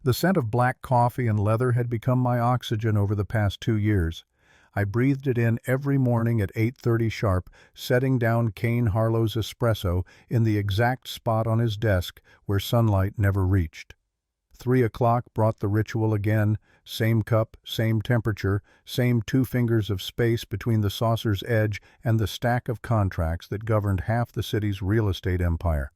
The scent of black coffee and leather had become my oxygen over the past 2 years. I breathed it in every morning at 8:30 sharp, setting down Kane Harlow's espresso in the exact spot on his desk where sunlight never reached. 3 o'clock brought the ritual again, same cup, same temperature, same 2 fingers of space between the saucer's edge and the stack of contracts that governed half the city's real estate empire.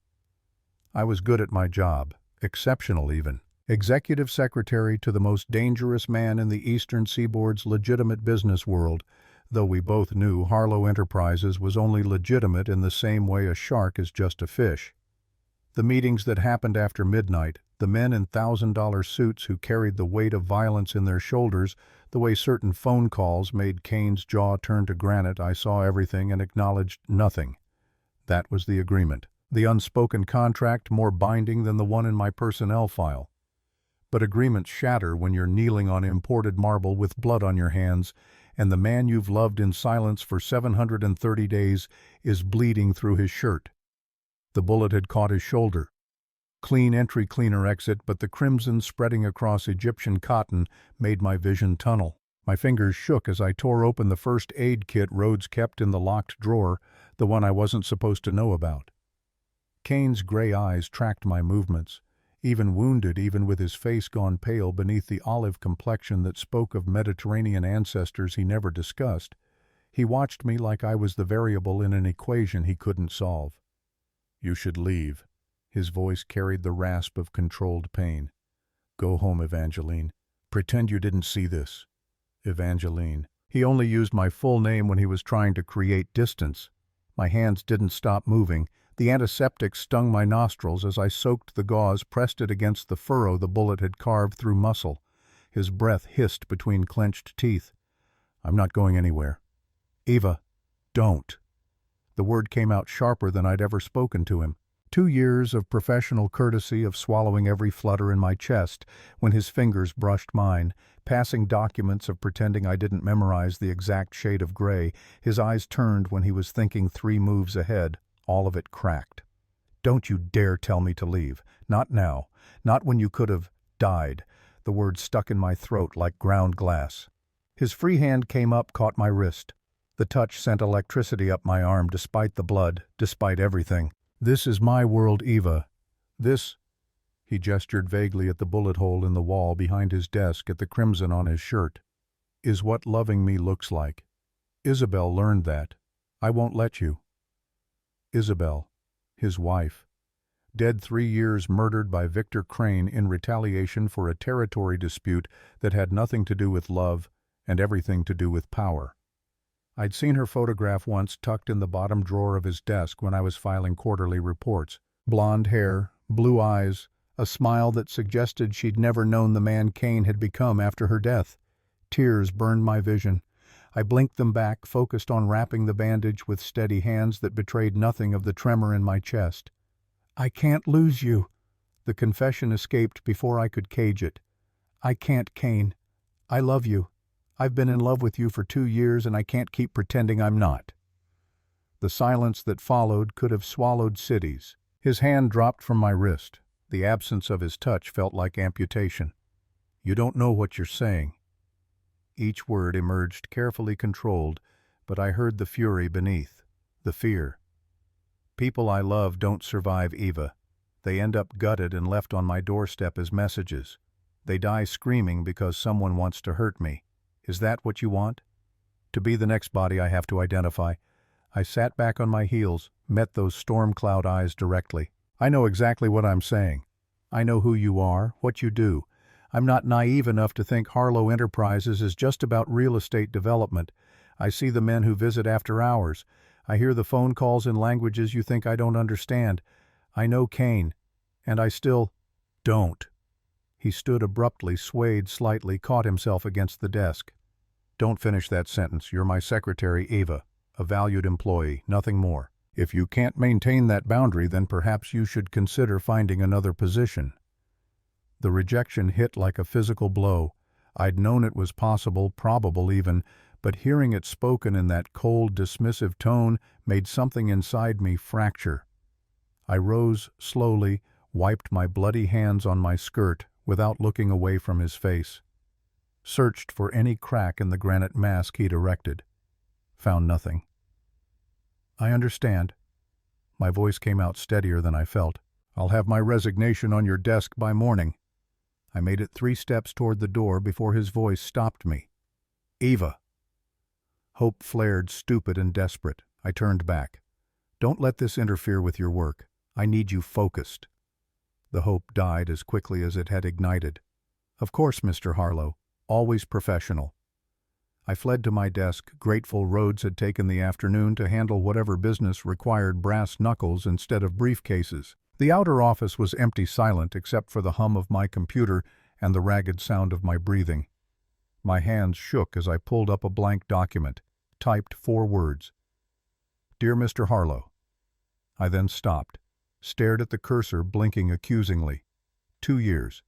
I was good at my job, exceptional even. Executive secretary to the most dangerous man in the Eastern Seaboard's legitimate business world, though we both knew Harlow Enterprises was only legitimate in the same way a shark is just a fish. The meetings that happened after midnight, the men in $1,000 suits who carried the weight of violence in their shoulders, the way certain phone calls made Kane's jaw turn to granite, I saw everything and acknowledged nothing. That was the agreement. The unspoken contract more binding than the one in my personnel file. But agreements shatter when you're kneeling on imported marble with blood on your hands, and the man you've loved in silence for 730 days is bleeding through his shirt. The bullet had caught his shoulder. Clean entry, cleaner exit, but the crimson spreading across Egyptian cotton made my vision tunnel. My fingers shook as I tore open the first aid kit Rhodes kept in the locked drawer, the one I wasn't supposed to know about. Kane's gray eyes tracked my movements. Even wounded, even with his face gone pale beneath the olive complexion that spoke of Mediterranean ancestors he never discussed, he watched me like I was the variable in an equation he couldn't solve. "You should leave." His voice carried the rasp of controlled pain. "Go home, Evangeline. Pretend you didn't see this." Evangeline. He only used my full name when he was trying to create distance. My hands didn't stop moving. The antiseptic stung my nostrils as I soaked the gauze, pressed it against the furrow the bullet had carved through muscle. His breath hissed between clenched teeth. "I'm not going anywhere." "Eva, don't." The word came out sharper than I'd ever spoken to him. 2 years of professional courtesy, of swallowing every flutter in my chest when his fingers brushed mine, passing documents, of pretending I didn't memorize the exact shade of gray. His eyes turned when he was thinking 3 moves ahead. All of it cracked. "Don't you dare tell me to leave. Not now. Not when you could have died." The word stuck in my throat like ground glass. His free hand came up, caught my wrist. The touch sent electricity up my arm, despite the blood, despite everything. "This is my world, Eva. This—" He gestured vaguely at the bullet hole in the wall behind his desk, at the crimson on his shirt. "Is what loving me looks like. Isabel learned that. I won't let you." Isabel, his wife. Dead 3 years, murdered by Victor Crane in retaliation for a territory dispute that had nothing to do with love and everything to do with power. I'd seen her photograph once tucked in the bottom drawer of his desk when I was filing quarterly reports. Blonde hair, blue eyes, a smile that suggested she'd never known the man Kane had become after her death. Tears burned my vision. I blinked them back, focused on wrapping the bandage with steady hands that betrayed nothing of the tremor in my chest. "I can't lose you." The confession escaped before I could cage it. "I can't, Kane. I love you. I've been in love with you for 2 years, and I can't keep pretending I'm not." The silence that followed could have swallowed cities. His hand dropped from my wrist. The absence of his touch felt like amputation. "You don't know what you're saying." Each word emerged carefully controlled, but I heard the fury beneath, the fear. "People I love don't survive, Eva. They end up gutted and left on my doorstep as messages. They die screaming because someone wants to hurt me. Is that what you want? To be the next body I have to identify." I sat back on my heels, met those storm cloud eyes directly. "I know exactly what I'm saying. I know who you are, what you do. I'm not naive enough to think Harlow Enterprises is just about real estate development. I see the men who visit after hours. I hear the phone calls in languages you think I don't understand. I know Kane, and I still don't." He stood abruptly, swayed slightly, caught himself against the desk. "Don't finish that sentence. You're my secretary, Eva, a valued employee, nothing more. If you can't maintain that boundary, then perhaps you should consider finding another position." The rejection hit like a physical blow. I'd known it was possible, probable even, but hearing it spoken in that cold, dismissive tone made something inside me fracture. I rose slowly, wiped my bloody hands on my skirt, without looking away from his face. Searched for any crack in the granite mask he'd erected. Found nothing. "I understand." My voice came out steadier than I felt. "I'll have my resignation on your desk by morning." I made it 3 steps toward the door before his voice stopped me. "Eva!" Hope flared, stupid and desperate. I turned back. "Don't let this interfere with your work. I need you focused." The hope died as quickly as it had ignited. "Of course, Mr. Harlow. Always professional." I fled to my desk, grateful Rhodes had taken the afternoon to handle whatever business required brass knuckles instead of briefcases. The outer office was empty, silent, except for the hum of my computer and the ragged sound of my breathing. My hands shook as I pulled up a blank document, typed 4 words. "Dear Mr. Harlow." I then stopped, stared at the cursor blinking accusingly. 2 years.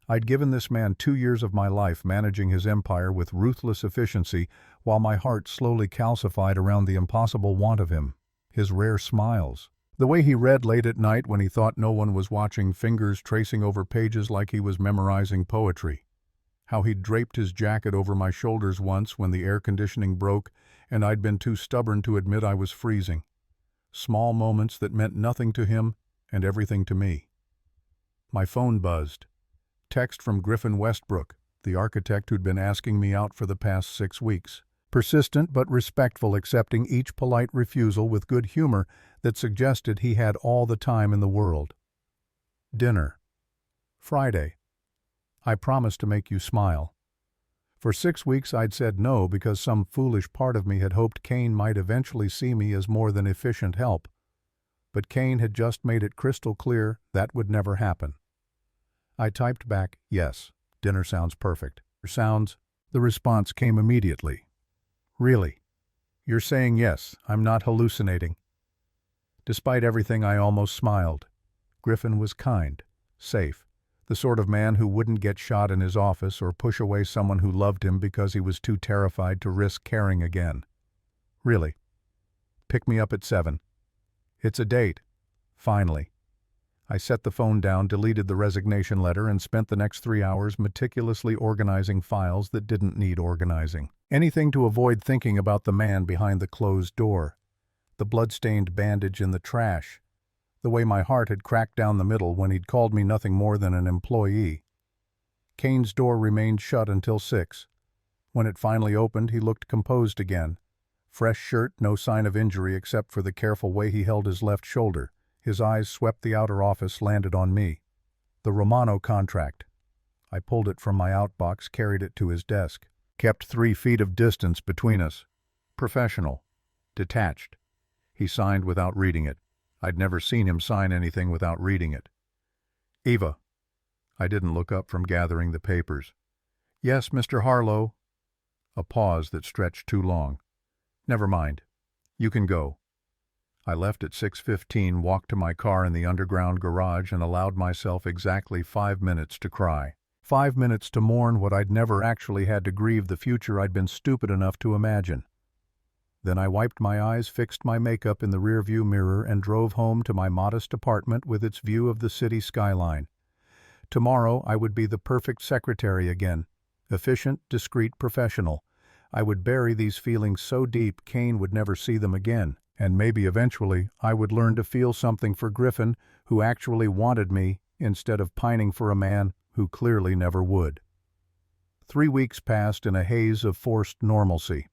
I'd given this man 2 years of my life managing his empire with ruthless efficiency while my heart slowly calcified around the impossible want of him. His rare smiles. The way he read late at night when he thought no one was watching, fingers tracing over pages like he was memorizing poetry. How he'd draped his jacket over my shoulders once when the air conditioning broke and I'd been too stubborn to admit I was freezing. Small moments that meant nothing to him and everything to me. My phone buzzed. Text from Griffin Westbrook, the architect who'd been asking me out for the past 6 weeks. Persistent but respectful, accepting each polite refusal with good humor that suggested he had all the time in the world. Dinner. Friday. I promised to make you smile. For 6 weeks I'd said no because some foolish part of me had hoped Kane might eventually see me as more than efficient help. But Kane had just made it crystal clear that would never happen. I typed back, "Yes, dinner sounds perfect." "Sounds?" The response came immediately. "Really? You're saying yes, I'm not hallucinating." Despite everything, I almost smiled. Griffin was kind, safe, the sort of man who wouldn't get shot in his office or push away someone who loved him because he was too terrified to risk caring again. "Really? Pick me up at 7. It's a date." Finally. I set the phone down, deleted the resignation letter, and spent the next 3 hours meticulously organizing files that didn't need organizing. Anything to avoid thinking about the man behind the closed door, the blood-stained bandage in the trash, the way my heart had cracked down the middle when he'd called me nothing more than an employee. Kane's door remained shut until 6. When it finally opened, he looked composed again. Fresh shirt, no sign of injury except for the careful way he held his left shoulder. His eyes swept the outer office, landed on me. The Romano contract. I pulled it from my outbox, carried it to his desk. Kept 3 feet of distance between us. Professional. Detached. He signed without reading it. I'd never seen him sign anything without reading it. "Eva." I didn't look up from gathering the papers. "Yes, Mr. Harlow." A pause that stretched too long. "Never mind. You can go." I left at 6:15, walked to my car in the underground garage, and allowed myself exactly 5 minutes to cry. 5 minutes to mourn what I'd never actually had to grieve, the future I'd been stupid enough to imagine. Then I wiped my eyes, fixed my makeup in the rearview mirror, and drove home to my modest apartment with its view of the city skyline. Tomorrow I would be the perfect secretary again. Efficient, discreet, professional. I would bury these feelings so deep Kane would never see them again. And maybe eventually I would learn to feel something for Griffin, who actually wanted me, instead of pining for a man who clearly never would. 3 weeks passed in a haze of forced normalcy.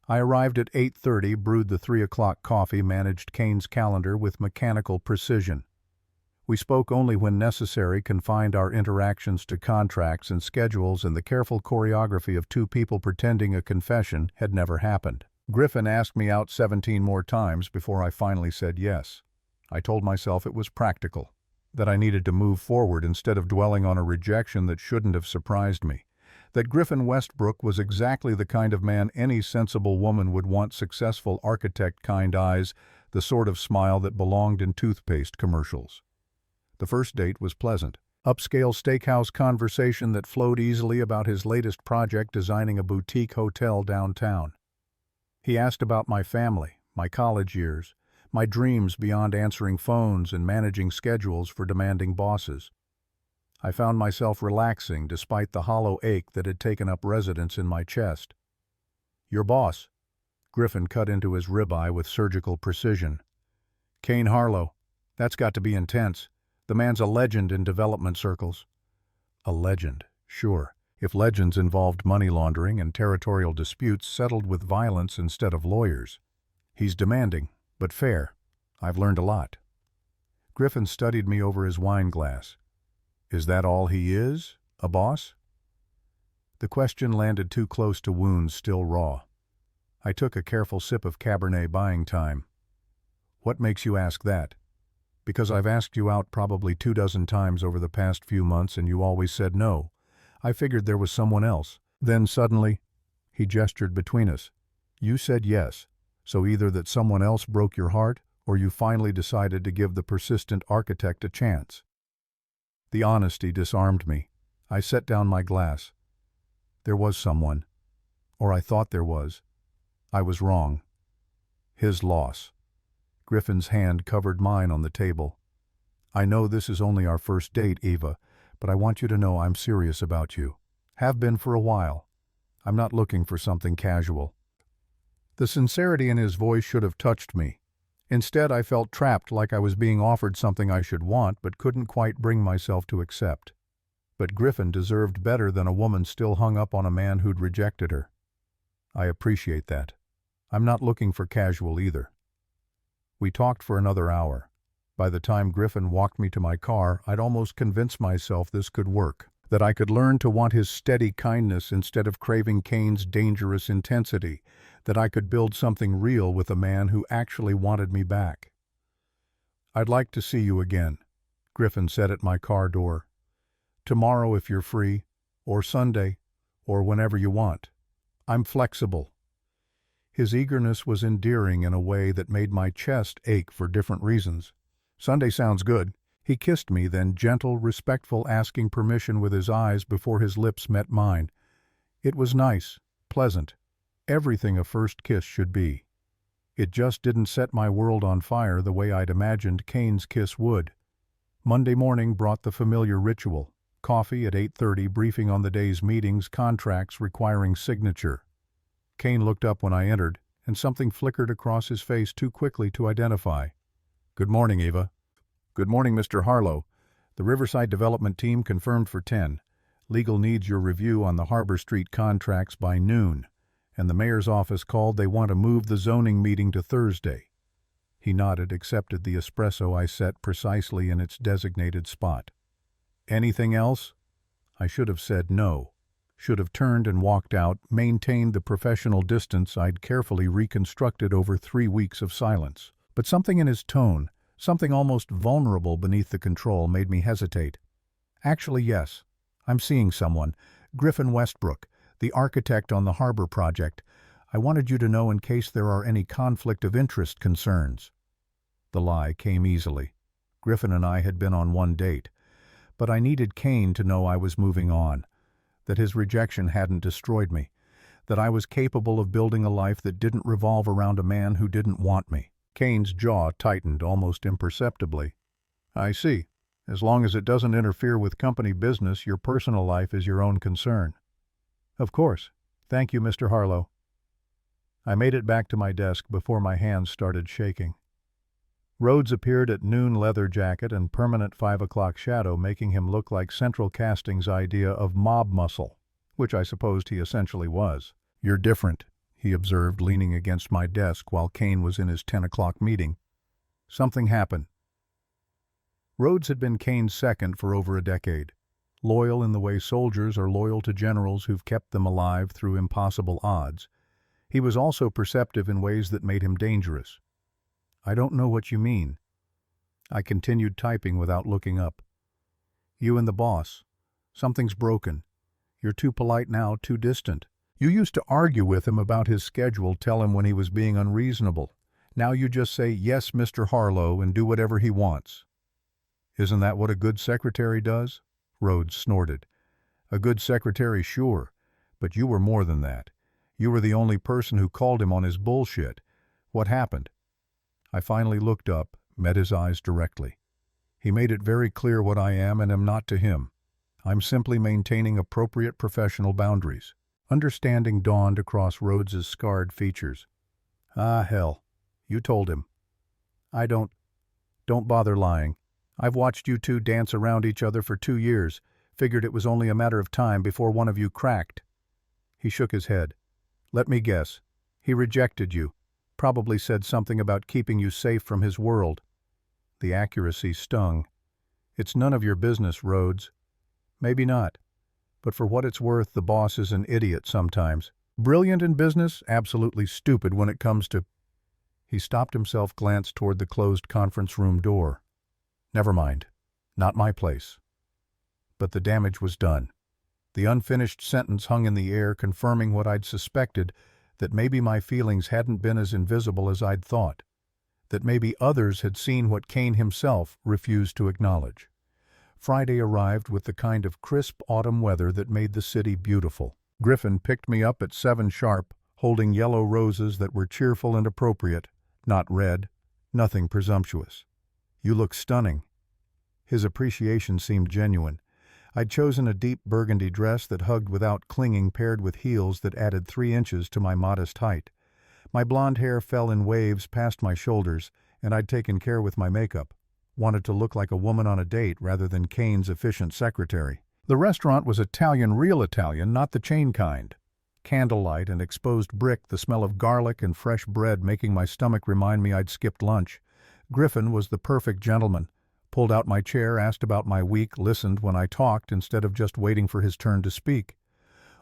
I arrived at 8:30, brewed the 3 o'clock coffee, managed Kane's calendar with mechanical precision. We spoke only when necessary, confined our interactions to contracts and schedules, and the careful choreography of 2 people pretending a confession had never happened. Griffin asked me out 17 more times before I finally said yes. I told myself it was practical, that I needed to move forward instead of dwelling on a rejection that shouldn't have surprised me, that Griffin Westbrook was exactly the kind of man any sensible woman would want, successful architect kind eyes, the sort of smile that belonged in toothpaste commercials. The first date was pleasant. Upscale steakhouse conversation that flowed easily about his latest project, designing a boutique hotel downtown. He asked about my family, my college years, my dreams beyond answering phones and managing schedules for demanding bosses. I found myself relaxing despite the hollow ache that had taken up residence in my chest. "Your boss." Griffin cut into his ribeye with surgical precision. "Kane Harlow. That's got to be intense. The man's a legend in development circles." A legend, sure, if legends involved money laundering and territorial disputes settled with violence instead of lawyers. "He's demanding, but fair. I've learned a lot." Griffin studied me over his wine glass. "Is that all he is, a boss?" The question landed too close to wounds still raw. I took a careful sip of Cabernet buying time. "What makes you ask that?" "Because I've asked you out probably 24 times over the past few months and you always said no. I figured there was someone else. Then suddenly," he gestured between us, "you said yes. So either that someone else broke your heart or you finally decided to give the persistent architect a chance." The honesty disarmed me. I set down my glass. There was someone. Or I thought there was. I was wrong. His loss. Griffin's hand covered mine on the table. "I know this is only our first date, Eva, but I want you to know I'm serious about you. Have been for a while. I'm not looking for something casual." The sincerity in his voice should have touched me. Instead, I felt trapped, like I was being offered something I should want but couldn't quite bring myself to accept. But Griffin deserved better than a woman still hung up on a man who'd rejected her. "I appreciate that. I'm not looking for casual either." We talked for another hour. By the time Griffin walked me to my car, I'd almost convinced myself this could work, that I could learn to want his steady kindness instead of craving Kane's dangerous intensity, that I could build something real with a man who actually wanted me back. "I'd like to see you again," Griffin said at my car door. "Tomorrow if you're free, or Sunday, or whenever you want. I'm flexible." His eagerness was endearing in a way that made my chest ache for different reasons. "Sunday sounds good." He kissed me, then gentle, respectful, asking permission with his eyes before his lips met mine. It was nice, pleasant, everything a first kiss should be. It just didn't set my world on fire the way I'd imagined Kane's kiss would. Monday morning brought the familiar ritual. Coffee at 8:30, briefing on the day's meetings, contracts requiring signature. Kane looked up when I entered, and something flickered across his face too quickly to identify. "Good morning, Eva." "Good morning, Mr. Harlow. The Riverside Development Team confirmed for 10. Legal needs your review on the Harbor Street contracts by noon. And the mayor's office called they want to move the zoning meeting to Thursday." He nodded, accepted the espresso I set precisely in its designated spot. "Anything else?" I should have said no. Should have turned and walked out, maintained the professional distance I'd carefully reconstructed over 3 weeks of silence. But something in his tone, something almost vulnerable beneath the control, made me hesitate. "Actually, yes. I'm seeing someone. Griffin Westbrook, the architect on the harbor project. I wanted you to know in case there are any conflict of interest concerns." The lie came easily. Griffin and I had been on one date. But I needed Kane to know I was moving on, that his rejection hadn't destroyed me, that I was capable of building a life that didn't revolve around a man who didn't want me. Kane's jaw tightened almost imperceptibly. "I see. As long as it doesn't interfere with company business, your personal life is your own concern." "Of course. Thank you, Mr. Harlow." I made it back to my desk before my hands started shaking. Rhodes appeared at noon, leather jacket and permanent 5 o'clock shadow, making him look like Central Casting's idea of mob muscle, which I supposed he essentially was. "You're different," he observed, leaning against my desk while Kane was in his 10 o'clock meeting. "Something happened." Rhodes had been Kane's second for over a decade, loyal in the way soldiers are loyal to generals who've kept them alive through impossible odds. He was also perceptive in ways that made him dangerous. "I don't know what you mean." I continued typing without looking up. "You and the boss. Something's broken. You're too polite now, too distant. You used to argue with him about his schedule, tell him when he was being unreasonable. Now you just say, 'Yes, Mr. Harlow,' and do whatever he wants." "Isn't that what a good secretary does?" Rhodes snorted. "A good secretary, sure. But you were more than that. You were the only person who called him on his bullshit. What happened?" I finally looked up, met his eyes directly. "He made it very clear what I am and am not to him. I'm simply maintaining appropriate professional boundaries. Understanding dawned across Rhodes's scarred features. Ah, hell. You told him. I don't bother lying. I've watched you two dance around each other for 2 years, figured it was only a matter of time before one of you cracked. He shook his head. Let me guess. He rejected you. Probably said something about keeping you safe from his world. The accuracy stung. It's none of your business, Rhodes. Maybe not. But for what it's worth, the boss is an idiot sometimes. Brilliant in business, absolutely stupid when it comes to... He stopped himself, glanced toward the closed conference room door. Never mind. Not my place. But the damage was done. The unfinished sentence hung in the air, confirming what I'd suspected, that maybe my feelings hadn't been as invisible as I'd thought. That maybe others had seen what Kane himself refused to acknowledge. Friday arrived with the kind of crisp autumn weather that made the city beautiful. Griffin picked me up at 7 sharp, holding yellow roses that were cheerful and appropriate, not red, nothing presumptuous. You look stunning. His appreciation seemed genuine. I'd chosen a deep burgundy dress that hugged without clinging, paired with heels that added 3 inches to my modest height. My blonde hair fell in waves past my shoulders, and I'd taken care with my makeup. Wanted to look like a woman on a date rather than Kane's efficient secretary. The restaurant was Italian, real Italian, not the chain kind. Candlelight and exposed brick, the smell of garlic and fresh bread making my stomach remind me I'd skipped lunch. Griffin was the perfect gentleman. Pulled out my chair, asked about my week, listened when I talked instead of just waiting for his turn to speak.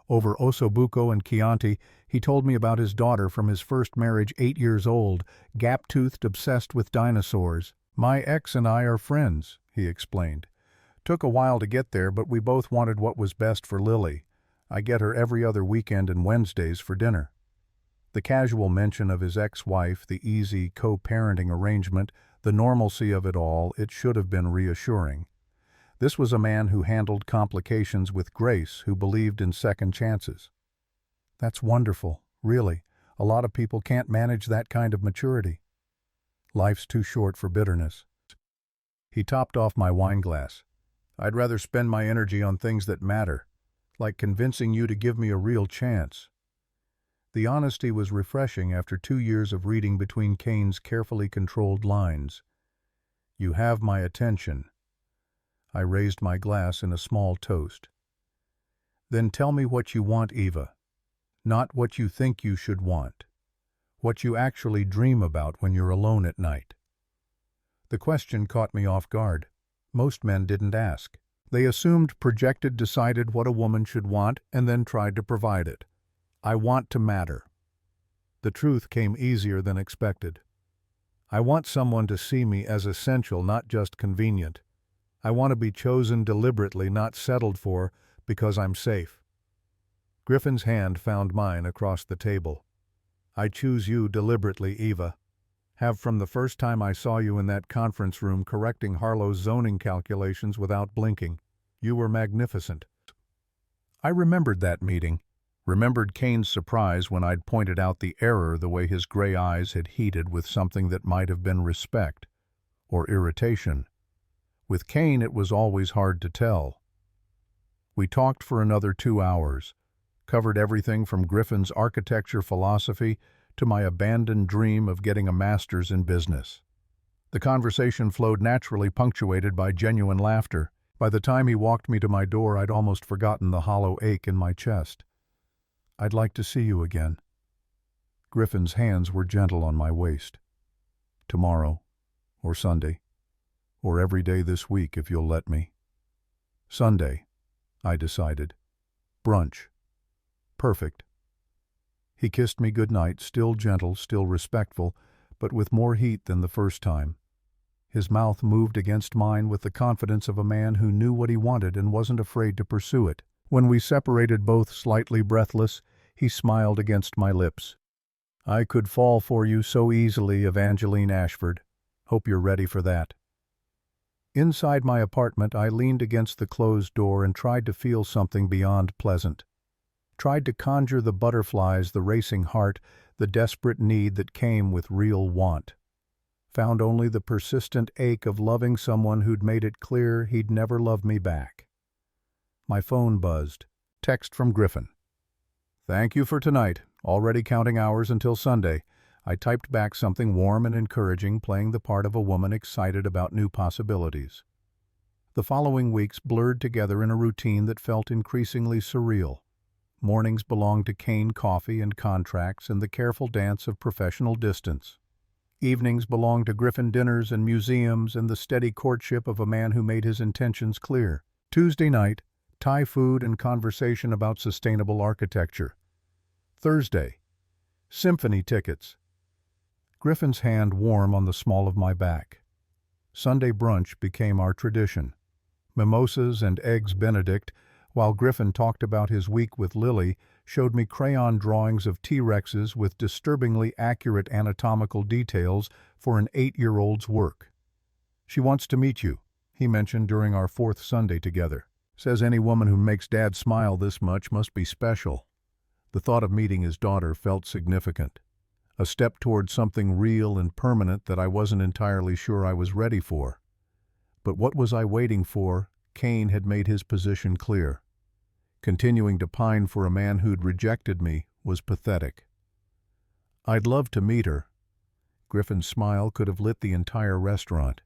Over ossobuco and Chianti, he told me about his daughter from his first marriage, 8 years old, gap-toothed, obsessed with dinosaurs. My ex and I are friends, he explained. Took a while to get there, but we both wanted what was best for Lily. I get her every other weekend and Wednesdays for dinner. The casual mention of his ex-wife, the easy co-parenting arrangement, the normalcy of it all, it should have been reassuring. This was a man who handled complications with grace, who believed in second chances. That's wonderful, really. A lot of people can't manage that kind of maturity. Life's too short for bitterness. He topped off my wine glass. I'd rather spend my energy on things that matter, like convincing you to give me a real chance. The honesty was refreshing after 2 years of reading between Kane's carefully controlled lines. You have my attention. I raised my glass in a small toast. Then tell me what you want, Eva. Not what you think you should want. What you actually dream about when you're alone at night. The question caught me off guard. Most men didn't ask. They assumed, projected, decided what a woman should want, and then tried to provide it. I want to matter. The truth came easier than expected. I want someone to see me as essential, not just convenient. I want to be chosen deliberately, not settled for because I'm safe. Griffin's hand found mine across the table. I choose you deliberately, Eva. Have from the first time I saw you in that conference room correcting Harlow's zoning calculations without blinking. You were magnificent. I remembered that meeting. Remembered Kane's surprise when I'd pointed out the error, the way his gray eyes had heated with something that might have been respect or irritation. With Kane it was always hard to tell. We talked for another 2 hours, covered everything from Griffin's architecture philosophy to my abandoned dream of getting a master's in business. The conversation flowed naturally, punctuated by genuine laughter. By the time he walked me to my door, I'd almost forgotten the hollow ache in my chest. I'd like to see you again. Griffin's hands were gentle on my waist. Tomorrow, or Sunday, or every day this week if you'll let me. Sunday, I decided. Brunch. Perfect. He kissed me goodnight, still gentle, still respectful, but with more heat than the first time. His mouth moved against mine with the confidence of a man who knew what he wanted and wasn't afraid to pursue it. When we separated, both slightly breathless, he smiled against my lips. I could fall for you so easily, Evangeline Ashford. Hope you're ready for that. Inside my apartment, I leaned against the closed door and tried to feel something beyond pleasant. Tried to conjure the butterflies, the racing heart, the desperate need that came with real want. Found only the persistent ache of loving someone who'd made it clear he'd never love me back. My phone buzzed. Text from Griffin. "Thank you for tonight. Already counting hours until Sunday." I typed back something warm and encouraging, playing the part of a woman excited about new possibilities. The following weeks blurred together in a routine that felt increasingly surreal. Mornings belonged to cane coffee and contracts and the careful dance of professional distance. Evenings belonged to Griffin dinners and museums and the steady courtship of a man who made his intentions clear. Tuesday night, Thai food and conversation about sustainable architecture. Thursday, symphony tickets. Griffin's hand warm on the small of my back. Sunday brunch became our tradition. Mimosas and eggs Benedict, while Griffin talked about his week with Lily, showed me crayon drawings of T-Rexes with disturbingly accurate anatomical details for an 8-year-old's work. "She wants to meet you," he mentioned during our 4th Sunday together. "Says any woman who makes Dad smile this much must be special." The thought of meeting his daughter felt significant. A step toward something real and permanent that I wasn't entirely sure I was ready for. But what was I waiting for? Kane had made his position clear. Continuing to pine for a man who'd rejected me was pathetic. "I'd love to meet her." Griffin's smile could have lit the entire restaurant.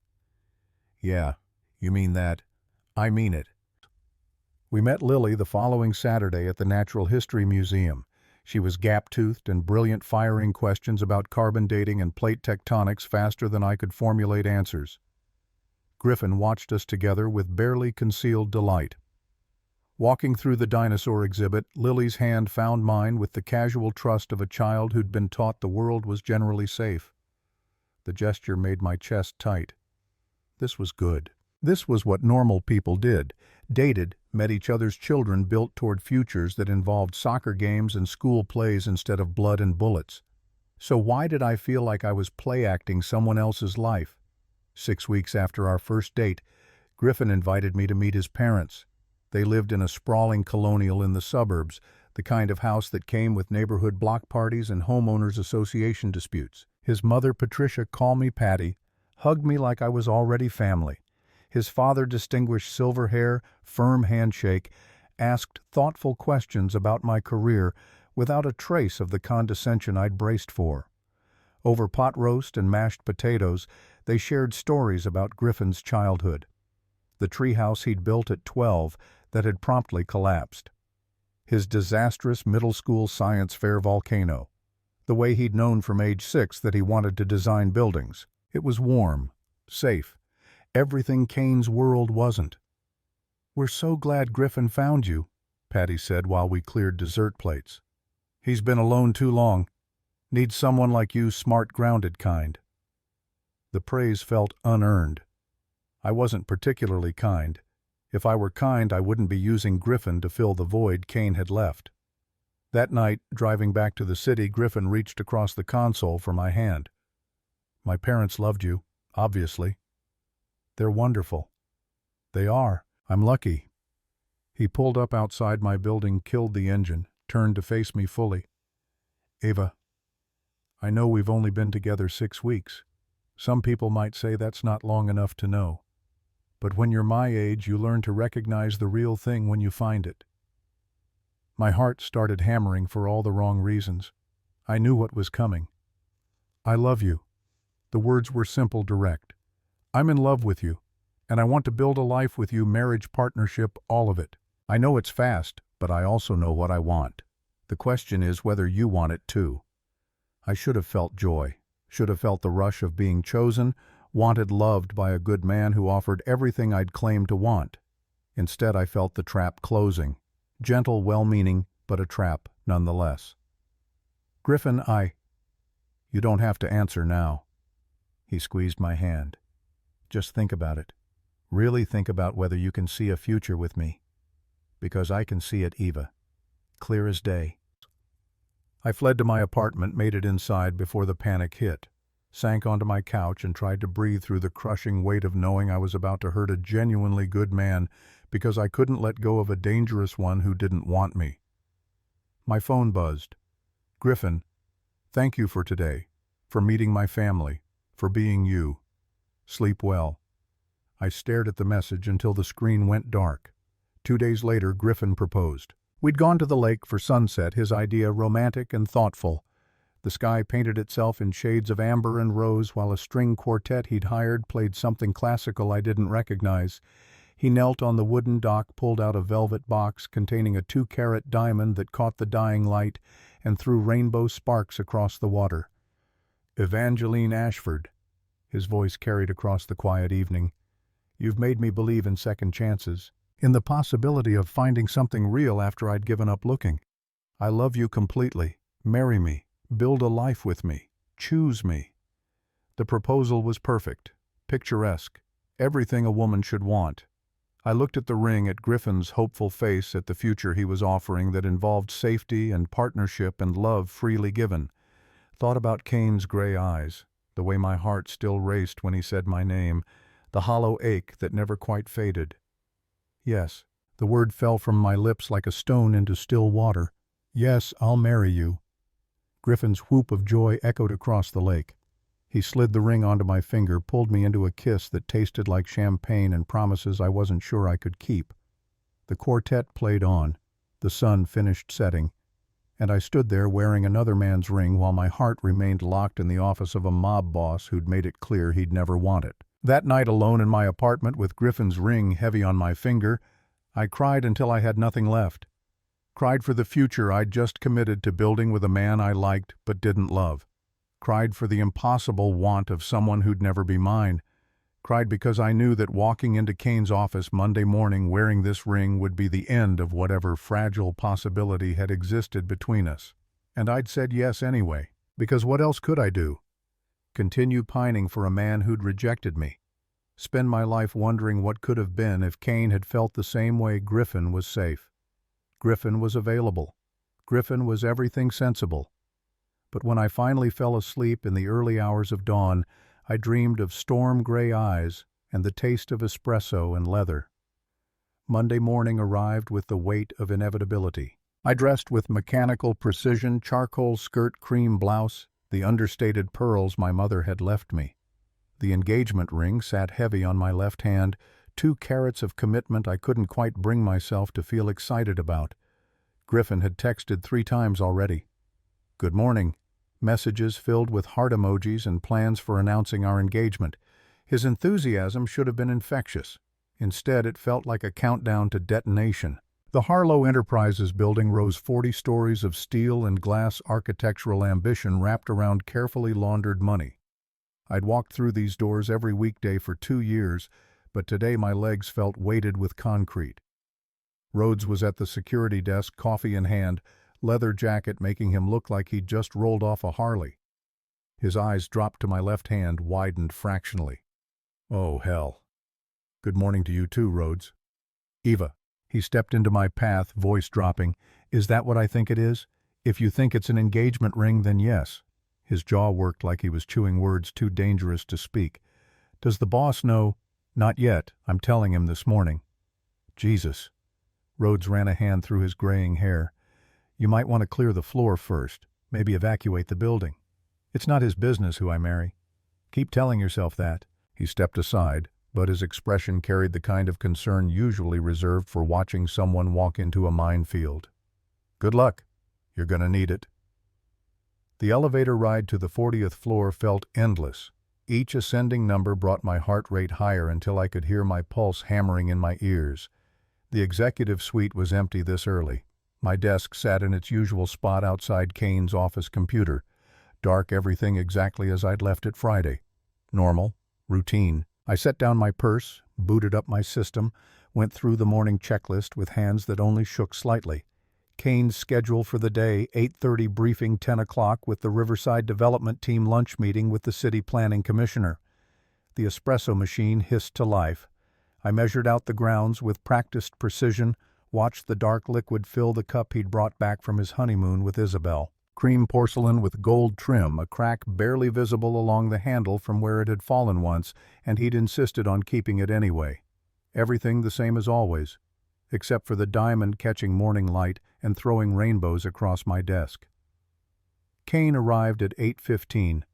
"Yeah, you mean that. I mean it." We met Lily the following Saturday at the Natural History Museum. She was gap-toothed and brilliant, firing questions about carbon dating and plate tectonics faster than I could formulate answers. Griffin watched us together with barely concealed delight. Walking through the dinosaur exhibit, Lily's hand found mine with the casual trust of a child who'd been taught the world was generally safe. The gesture made my chest tight. This was good. This was what normal people did. Dated, met each other's children, built toward futures that involved soccer games and school plays instead of blood and bullets. So why did I feel like I was play-acting someone else's life? 6 weeks after our first date, Griffin invited me to meet his parents. They lived in a sprawling colonial in the suburbs, the kind of house that came with neighborhood block parties and homeowners association disputes. His mother, Patricia, called me Patty, hugged me like I was already family. His father, distinguished silver hair, firm handshake, asked thoughtful questions about my career without a trace of the condescension I'd braced for. Over pot roast and mashed potatoes, they shared stories about Griffin's childhood. The treehouse he'd built at 12 that had promptly collapsed. His disastrous middle school science fair volcano. The way he'd known from age 6 that he wanted to design buildings. It was warm, safe. Everything Kane's world wasn't. "We're so glad Griffin found you," Patty said while we cleared dessert plates. "He's been alone too long. Needs someone like you, smart, grounded kind." The praise felt unearned. I wasn't particularly kind. If I were kind, I wouldn't be using Griffin to fill the void Kane had left. That night, driving back to the city, Griffin reached across the console for my hand. "My parents loved you, obviously." "They're wonderful." "They are. I'm lucky." He pulled up outside my building, killed the engine, turned to face me fully. "Ava, I know we've only been together 6 weeks. Some people might say that's not long enough to know. But when you're my age, you learn to recognize the real thing when you find it." My heart started hammering for all the wrong reasons. I knew what was coming. "I love you." The words were simple, direct. "I'm in love with you, and I want to build a life with you, marriage, partnership, all of it. I know it's fast, but I also know what I want. The question is whether you want it too." I should have felt joy, should have felt the rush of being chosen, wanted, loved by a good man who offered everything I'd claimed to want. Instead, I felt the trap closing. Gentle, well-meaning, but a trap nonetheless. "Griffin, You don't have to answer now." He squeezed my hand. "Just think about it. Really think about whether you can see a future with me. Because I can see it, Eva. Clear as day." I fled to my apartment, made it inside before the panic hit, sank onto my couch and tried to breathe through the crushing weight of knowing I was about to hurt a genuinely good man because I couldn't let go of a dangerous one who didn't want me. My phone buzzed. "Griffin, thank you for today, for meeting my family, for being you. Sleep well." I stared at the message until the screen went dark. 2 days later, Griffin proposed. We'd gone to the lake for sunset, his idea romantic and thoughtful. The sky painted itself in shades of amber and rose while a string quartet he'd hired played something classical I didn't recognize. He knelt on the wooden dock, pulled out a velvet box containing a 2-carat diamond that caught the dying light and threw rainbow sparks across the water. "Evangeline Ashford," his voice carried across the quiet evening, "you've made me believe in second chances, in the possibility of finding something real after I'd given up looking. I love you completely. Marry me. Build a life with me. Choose me." The proposal was perfect, picturesque, everything a woman should want. I looked at the ring, at Griffin's hopeful face, at the future he was offering that involved safety and partnership and love freely given. Thought about Kane's gray eyes, the way my heart still raced when he said my name, the hollow ache that never quite faded. Yes, the word fell from my lips like a stone into still water. Yes, I'll marry you. Griffin's whoop of joy echoed across the lake. He slid the ring onto my finger, pulled me into a kiss that tasted like champagne and promises I wasn't sure I could keep. The quartet played on. The sun finished setting, and I stood there wearing another man's ring while my heart remained locked in the office of a mob boss who'd made it clear he'd never want it. That night, alone in my apartment with Griffin's ring heavy on my finger, I cried until I had nothing left. Cried for the future I'd just committed to building with a man I liked but didn't love. Cried for the impossible want of someone who'd never be mine. Cried because I knew that walking into Kane's office Monday morning wearing this ring would be the end of whatever fragile possibility had existed between us. And I'd said yes anyway, because what else could I do? Continue pining for a man who'd rejected me. Spend my life wondering what could have been if Kane had felt the same way. Griffin was safe. Griffin was available. Griffin was everything sensible. But when I finally fell asleep in the early hours of dawn, I dreamed of storm-gray eyes and the taste of espresso and leather. Monday morning arrived with the weight of inevitability. I dressed with mechanical precision, charcoal skirt, cream blouse, the understated pearls my mother had left me. The engagement ring sat heavy on my left hand, 2 carats of commitment I couldn't quite bring myself to feel excited about. Griffin had texted 3 times already. Good morning. Messages filled with heart emojis and plans for announcing our engagement. His enthusiasm should have been infectious. Instead, it felt like a countdown to detonation. The Harlow Enterprises building rose 40 stories of steel and glass architectural ambition wrapped around carefully laundered money. I'd walked through these doors every weekday for 2 years, but today my legs felt weighted with concrete. Rhodes was at the security desk, coffee in hand, leather jacket making him look like he'd just rolled off a Harley. His eyes dropped to my left hand, widened fractionally. Oh, hell. Good morning to you too, Rhodes. Eva. He stepped into my path, voice dropping. Is that what I think it is? If you think it's an engagement ring, then yes. His jaw worked like he was chewing words too dangerous to speak. Does the boss know? Not yet. I'm telling him this morning. Jesus. Rhodes ran a hand through his graying hair. You might want to clear the floor first, maybe evacuate the building. It's not his business who I marry. Keep telling yourself that. He stepped aside, but his expression carried the kind of concern usually reserved for watching someone walk into a minefield. Good luck. You're gonna need it. The elevator ride to the 40th floor felt endless. Each ascending number brought my heart rate higher until I could hear my pulse hammering in my ears. The executive suite was empty this early. My desk sat in its usual spot outside Kane's office computer. Dark, everything exactly as I'd left it Friday. Normal, routine. I set down my purse, booted up my system, went through the morning checklist with hands that only shook slightly. Kane's schedule for the day, 8:30 briefing, 10 o'clock with the Riverside Development Team lunch meeting with the City Planning Commissioner. The espresso machine hissed to life. I measured out the grounds with practiced precision, watched the dark liquid fill the cup he'd brought back from his honeymoon with Isabel. Cream porcelain with gold trim, a crack barely visible along the handle from where it had fallen once, and he'd insisted on keeping it anyway. Everything the same as always, except for the diamond catching morning light and throwing rainbows across my desk. Kane arrived at 8:15.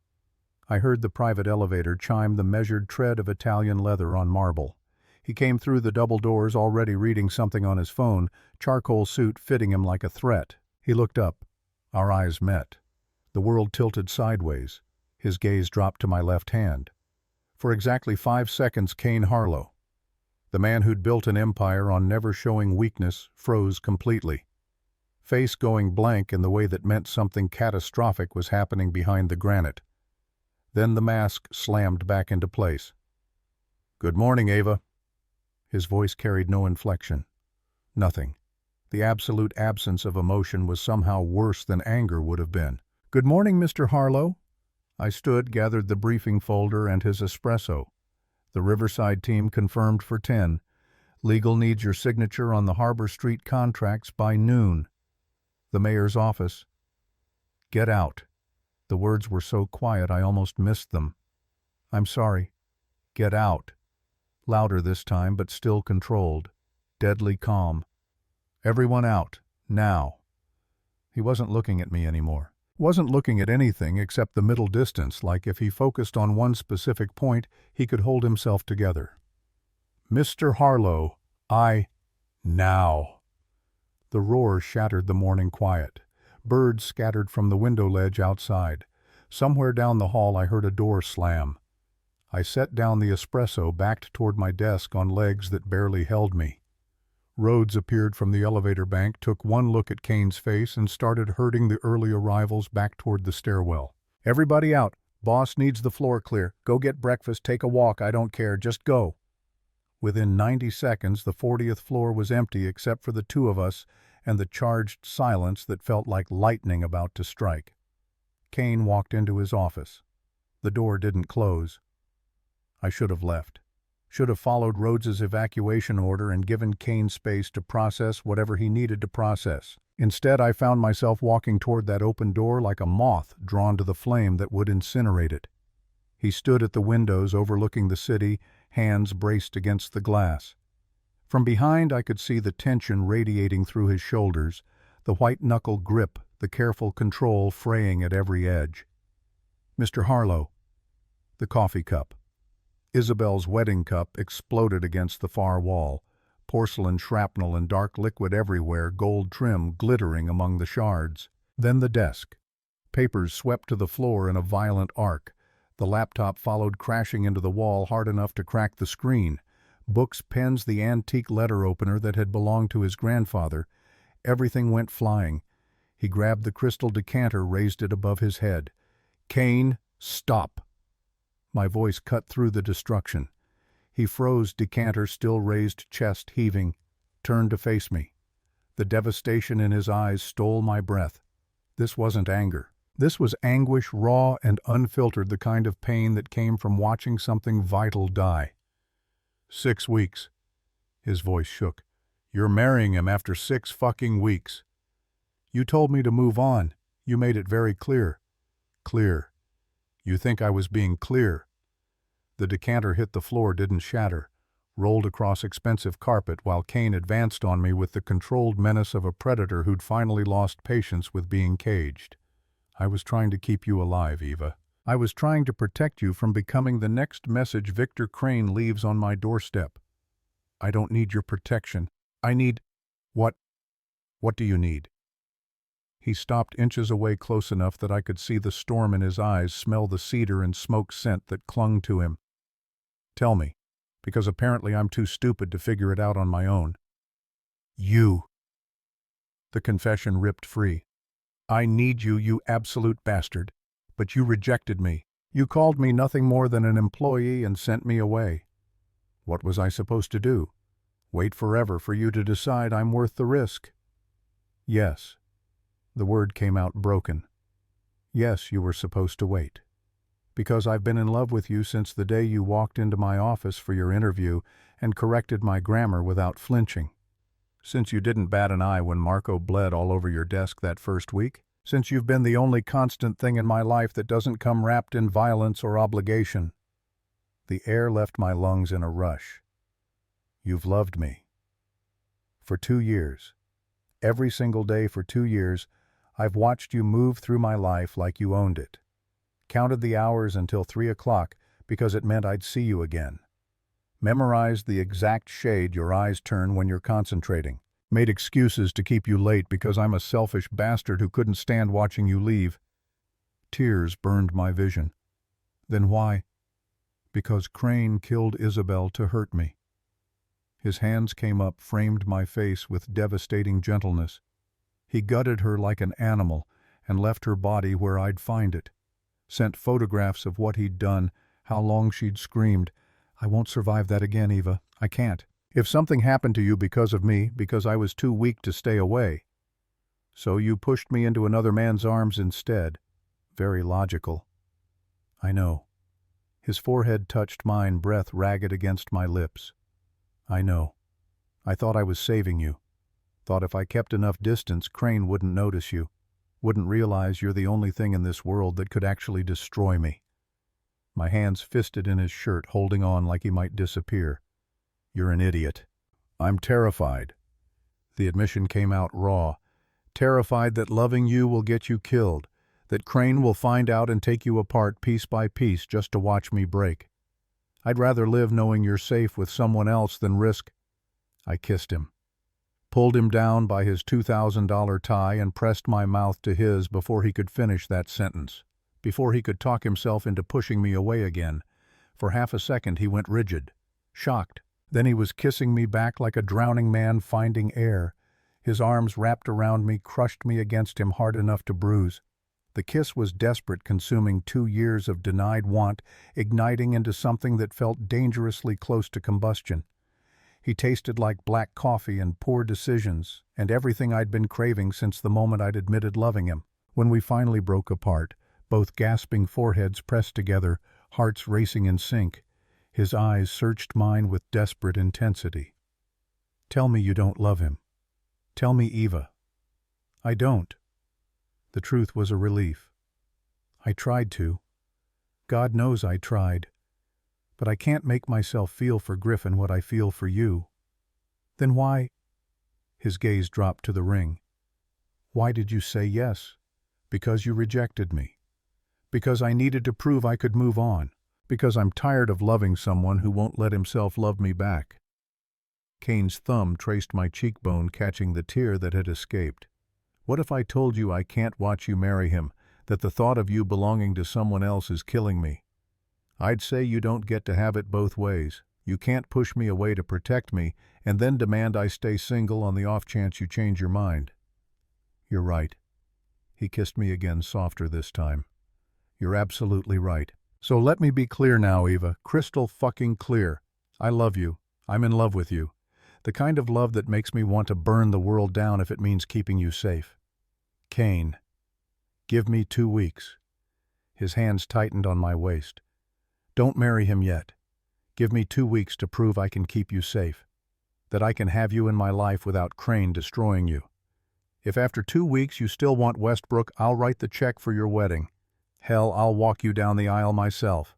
I heard the private elevator chime the measured tread of Italian leather on marble. He came through the double doors already reading something on his phone, charcoal suit fitting him like a threat. He looked up. Our eyes met. The world tilted sideways. His gaze dropped to my left hand. For exactly 5 seconds, Kane Harlow, the man who'd built an empire on never showing weakness, froze completely. Face going blank in the way that meant something catastrophic was happening behind the granite. Then the mask slammed back into place. "Good morning, Ava." His voice carried no inflection. Nothing. The absolute absence of emotion was somehow worse than anger would have been. "Good morning, Mr. Harlow." I stood, gathered the briefing folder and his espresso. The Riverside team confirmed for 10. Legal needs your signature on the Harbor Street contracts by noon. The mayor's office. "Get out." The words were so quiet I almost missed them. "I'm sorry." "Get out." Louder this time, but still controlled. Deadly calm. "Everyone out. Now." He wasn't looking at me anymore. Wasn't looking at anything except the middle distance, like if he focused on one specific point, he could hold himself together. "Mr. Harlow, now." The roar shattered the morning quiet. Birds scattered from the window ledge outside. Somewhere down the hall I heard a door slam. I set down the espresso, backed toward my desk on legs that barely held me. Rhodes appeared from the elevator bank, took one look at Kane's face, and started herding the early arrivals back toward the stairwell. "Everybody out. Boss needs the floor clear. Go get breakfast, take a walk, I don't care, just go." Within 90 seconds, the 40th floor was empty except for the two of us and the charged silence that felt like lightning about to strike. Kane walked into his office. The door didn't close. I should have left. Should have followed Rhodes's evacuation order and given Kane space to process whatever he needed to process. Instead, I found myself walking toward that open door like a moth drawn to the flame that would incinerate it. He stood at the windows overlooking the city, hands braced against the glass. From behind, I could see the tension radiating through his shoulders, the white-knuckle grip, the careful control fraying at every edge. "Mr. Harlow." The coffee cup. Isabel's wedding cup exploded against the far wall, porcelain shrapnel and dark liquid everywhere, gold trim glittering among the shards. Then the desk. Papers swept to the floor in a violent arc. The laptop followed, crashing into the wall hard enough to crack the screen. Books, pens, the antique letter opener that had belonged to his grandfather. Everything went flying. He grabbed the crystal decanter, raised it above his head. "Kane, stop." My voice cut through the destruction. He froze, decanter still raised, chest heaving, turned to face me. The devastation in his eyes stole my breath. This wasn't anger. This was anguish, raw and unfiltered, the kind of pain that came from watching something vital die. 6 weeks. His voice shook. "You're marrying him after 6 fucking weeks. You told me to move on. You made it very clear." "Clear. You think I was being clear?" The decanter hit the floor, didn't shatter, rolled across expensive carpet while Kane advanced on me with the controlled menace of a predator who'd finally lost patience with being caged. "I was trying to keep you alive, Eva. I was trying to protect you from becoming the next message Victor Crane leaves on my doorstep. I don't need your protection. I need—" "What? What do you need?" He stopped inches away, close enough that I could see the storm in his eyes, smell the cedar and smoke scent that clung to him. "Tell me, because apparently I'm too stupid to figure it out on my own." "You." The confession ripped free. "I need you, you absolute bastard. But you rejected me. You called me nothing more than an employee and sent me away. What was I supposed to do? Wait forever for you to decide I'm worth the risk?" "Yes." The word came out broken. "Yes, you were supposed to wait. Because I've been in love with you since the day you walked into my office for your interview and corrected my grammar without flinching. Since you didn't bat an eye when Marco bled all over your desk that first week. Since you've been the only constant thing in my life that doesn't come wrapped in violence or obligation." The air left my lungs in a rush. "You've loved me. For 2 years. Every single day for 2 years, I've watched you move through my life like you owned it. Counted the hours until 3 o'clock because it meant I'd see you again. Memorized the exact shade your eyes turn when you're concentrating. Made excuses to keep you late because I'm a selfish bastard who couldn't stand watching you leave. Tears burned my vision. Then why? Because Crane killed Isabel to hurt me. His hands came up, framed my face with devastating gentleness. He gutted her like an animal and left her body where I'd find it. Sent photographs of what he'd done, how long she'd screamed. I won't survive that again, Eva. I can't. If something happened to you because of me, because I was too weak to stay away. So you pushed me into another man's arms instead. Very logical. I know. His forehead touched mine, breath ragged against my lips. I know. I thought I was saving you. Thought if I kept enough distance, Crane wouldn't notice you. Wouldn't realize you're the only thing in this world that could actually destroy me. My hands fisted in his shirt, holding on like he might disappear. You're an idiot. I'm terrified. The admission came out raw. Terrified that loving you will get you killed. That Crane will find out and take you apart piece by piece just to watch me break. I'd rather live knowing you're safe with someone else than risk. I kissed him. Pulled him down by his $2,000 tie and pressed my mouth to his before he could finish that sentence. Before he could talk himself into pushing me away again. For half a second he went rigid, shocked. Then he was kissing me back like a drowning man finding air. His arms wrapped around me, crushed me against him hard enough to bruise. The kiss was desperate, consuming 2 years of denied want, igniting into something that felt dangerously close to combustion. He tasted like black coffee and poor decisions, and everything I'd been craving since the moment I'd admitted loving him. When we finally broke apart, both gasping foreheads pressed together, hearts racing in sync, his eyes searched mine with desperate intensity. Tell me you don't love him. Tell me, Eva. I don't. The truth was a relief. I tried to. God knows I tried. But I can't make myself feel for Griffin what I feel for you. Then why? His gaze dropped to the ring. Why did you say yes? Because you rejected me. Because I needed to prove I could move on. Because I'm tired of loving someone who won't let himself love me back. Kane's thumb traced my cheekbone, catching the tear that had escaped. What if I told you I can't watch you marry him, that the thought of you belonging to someone else is killing me? I'd say you don't get to have it both ways. You can't push me away to protect me and then demand I stay single on the off chance you change your mind. You're right. He kissed me again, softer this time. You're absolutely right. So let me be clear now, Eva, crystal fucking clear. I love you. I'm in love with you. The kind of love that makes me want to burn the world down if it means keeping you safe. Kane, give me 2 weeks. His hands tightened on my waist. Don't marry him yet. Give me 2 weeks to prove I can keep you safe. That I can have you in my life without Crane destroying you. If after 2 weeks you still want Westbrook, I'll write the check for your wedding. Hell, I'll walk you down the aisle myself.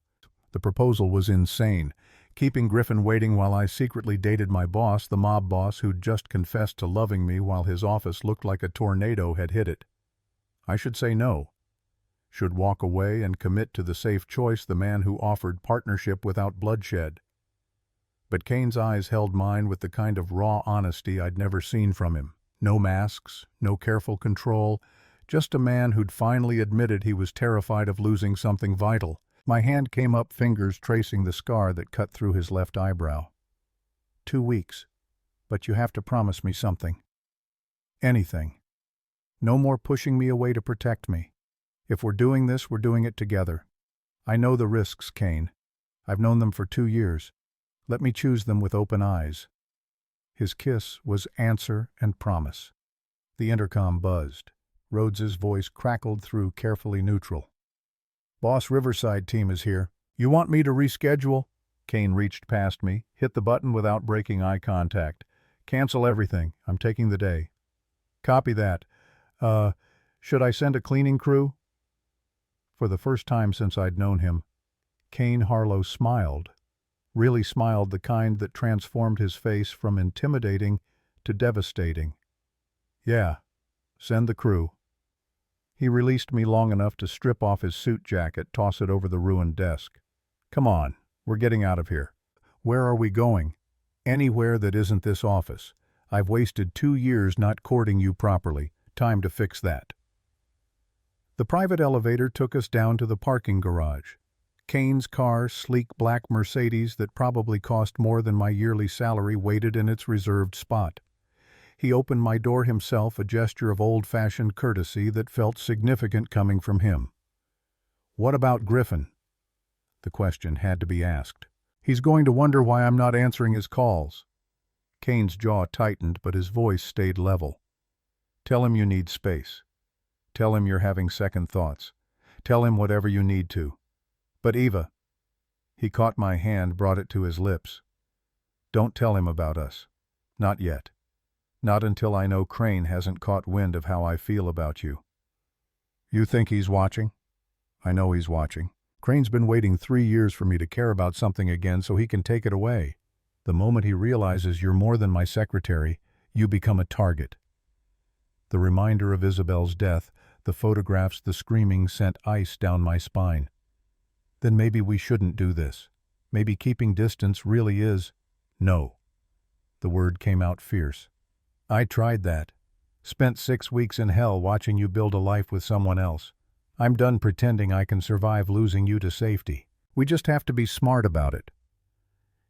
The proposal was insane. Keeping Griffin waiting while I secretly dated my boss, the mob boss who'd just confessed to loving me while his office looked like a tornado had hit it. I should say no. Should walk away and commit to the safe choice, the man who offered partnership without bloodshed. But Kane's eyes held mine with the kind of raw honesty I'd never seen from him. No masks, no careful control, just a man who'd finally admitted he was terrified of losing something vital. My hand came up, fingers tracing the scar that cut through his left eyebrow. 2 weeks. But you have to promise me something. Anything. No more pushing me away to protect me. If we're doing this, we're doing it together. I know the risks, Kane. I've known them for 2 years. Let me choose them with open eyes. His kiss was answer and promise. The intercom buzzed. Rhodes's voice crackled through, carefully neutral. Boss Riverside team is here. You want me to reschedule? Kane reached past me, hit the button without breaking eye contact. Cancel everything. I'm taking the day. Copy that. Should I send a cleaning crew? For the first time since I'd known him, Kane Harlow smiled. Really smiled, the kind that transformed his face from intimidating to devastating. Yeah, send the crew. He released me long enough to strip off his suit jacket, toss it over the ruined desk. Come on, we're getting out of here. Where are we going? Anywhere that isn't this office. I've wasted 2 years not courting you properly. Time to fix that. The private elevator took us down to the parking garage. Kane's car, sleek black Mercedes that probably cost more than my yearly salary, waited in its reserved spot. He opened my door himself, a gesture of old-fashioned courtesy that felt significant coming from him. "What about Griffin?" The question had to be asked. "He's going to wonder why I'm not answering his calls." Kane's jaw tightened, but his voice stayed level. "Tell him you need space. Tell him you're having second thoughts. Tell him whatever you need to. But Eva," he caught my hand, brought it to his lips, "don't tell him about us. Not yet. Not until I know Crane hasn't caught wind of how I feel about you." "You think he's watching?" "I know he's watching. Crane's been waiting 3 years for me to care about something again so he can take it away. The moment he realizes you're more than my secretary, you become a target." The reminder of Isabel's death, the photographs, the screaming, sent ice down my spine. Then maybe we shouldn't do this. Maybe keeping distance really is... No. The word came out fierce. "I tried that. Spent 6 weeks in hell watching you build a life with someone else. I'm done pretending I can survive losing you to safety. We just have to be smart about it."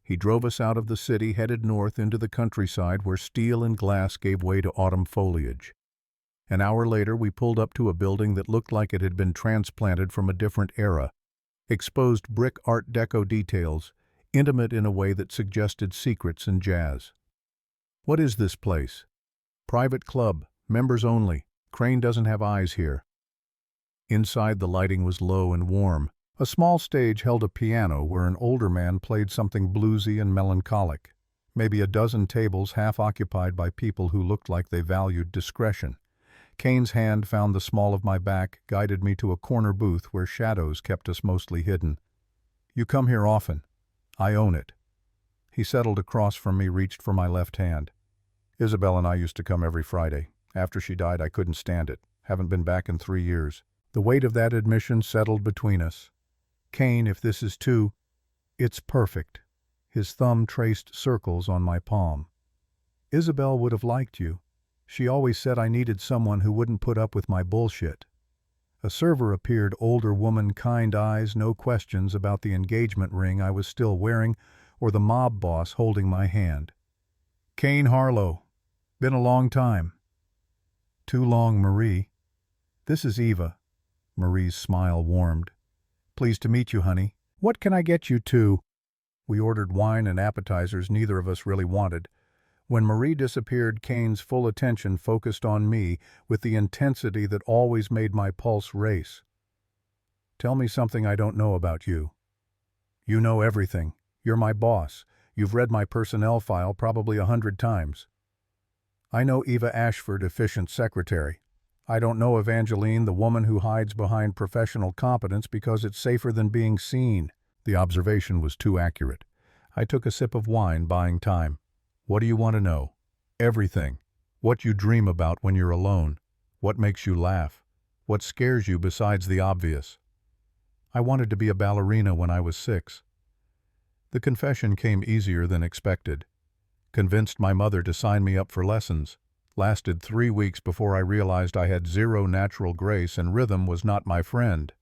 He drove us out of the city, headed north into the countryside where steel and glass gave way to autumn foliage. An hour later, we pulled up to a building that looked like it had been transplanted from a different era. Exposed brick Art Deco details, intimate in a way that suggested secrets and jazz. "What is this place?" "Private club, members only. Crane doesn't have eyes here." Inside, the lighting was low and warm. A small stage held a piano where an older man played something bluesy and melancholic. Maybe a dozen tables half occupied by people who looked like they valued discretion. Kane's hand found the small of my back, guided me to a corner booth where shadows kept us mostly hidden. "You come here often." "I own it." He settled across from me, reached for my left hand. "Isabel and I used to come every Friday. After she died, I couldn't stand it. Haven't been back in 3 years." The weight of that admission settled between us. "Kane, if this is too..." "It's perfect." His thumb traced circles on my palm. "Isabel would have liked you. She always said I needed someone who wouldn't put up with my bullshit." A server appeared, older woman, kind eyes, no questions about the engagement ring I was still wearing or the mob boss holding my hand. "Kane Harlow. Been a long time." "Too long, Marie." "This is Eva." Marie's smile warmed. "Pleased to meet you, honey. What can I get you two?" We ordered wine and appetizers neither of us really wanted. When Marie disappeared, Kane's full attention focused on me with the intensity that always made my pulse race. "Tell me something I don't know about you." "You know everything. You're my boss. You've read my personnel file probably 100 times." "I know Eva Ashford, efficient secretary. I don't know Evangeline, the woman who hides behind professional competence because it's safer than being seen." The observation was too accurate. I took a sip of wine, buying time. "What do you want to know?" "Everything. What you dream about when you're alone. What makes you laugh. What scares you besides the obvious." "I wanted to be a ballerina when I was 6. The confession came easier than expected. Convinced my mother to sign me up for lessons. Lasted 3 weeks before I realized I had zero natural grace and rhythm was not my friend.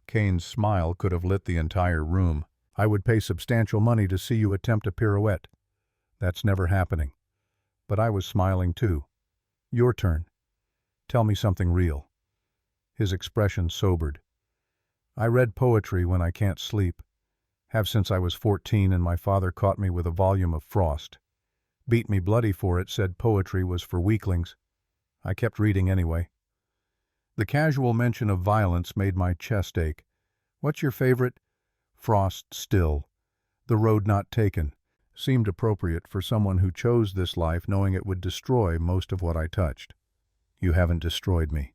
Kane's smile could have lit the entire room. "I would pay substantial money to see you attempt a pirouette." "That's never happening." But I was smiling too. "Your turn. Tell me something real." His expression sobered. "I read poetry when I can't sleep. Have since I was 14 and my father caught me with a volume of Frost. Beat me bloody for it, said poetry was for weaklings. I kept reading anyway." The casual mention of violence made my chest ache. "What's your favorite?" "Frost still. The Road Not Taken." Seemed appropriate for someone who chose this life knowing it would destroy most of what I touched. "You haven't destroyed me.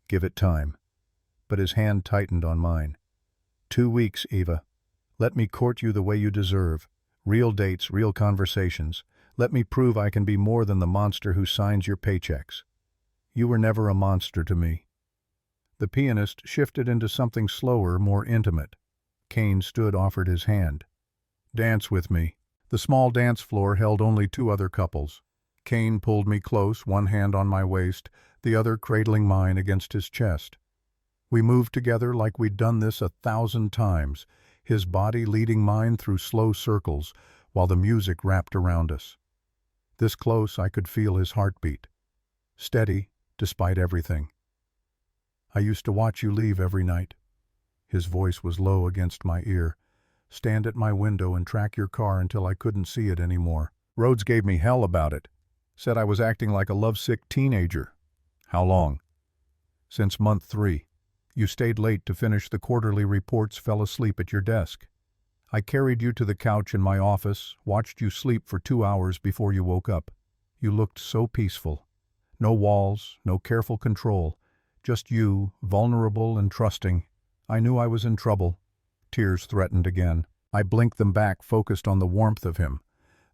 Give it time." But his hand tightened on mine. 2 weeks, Eva. Let me court you the way you deserve. Real dates, real conversations. Let me prove I can be more than the monster who signs your paychecks. You were never a monster to me." The pianist shifted into something slower, more intimate. Kane stood, offered his hand. Dance with me." The small dance floor held only two other couples. Kane pulled me close, one hand on my waist, the other cradling mine against his chest. We moved together like we'd done this 1,000 times, his body leading mine through slow circles, while the music wrapped around us. This close, I could feel his heartbeat. Steady, despite everything. "I used to watch you leave every night." His voice was low against my ear. "Stand at my window and track your car until I couldn't see it anymore. Rhodes gave me hell about it. Said I was acting like a lovesick teenager." "How long?" "Since month 3. You stayed late to finish the quarterly reports, fell asleep at your desk. I carried you to the couch in my office, watched you sleep for 2 hours before you woke up. You looked so peaceful. No walls, no careful control. Just you, vulnerable and trusting. I knew I was in trouble." Tears threatened again. I blinked them back, focused on the warmth of him.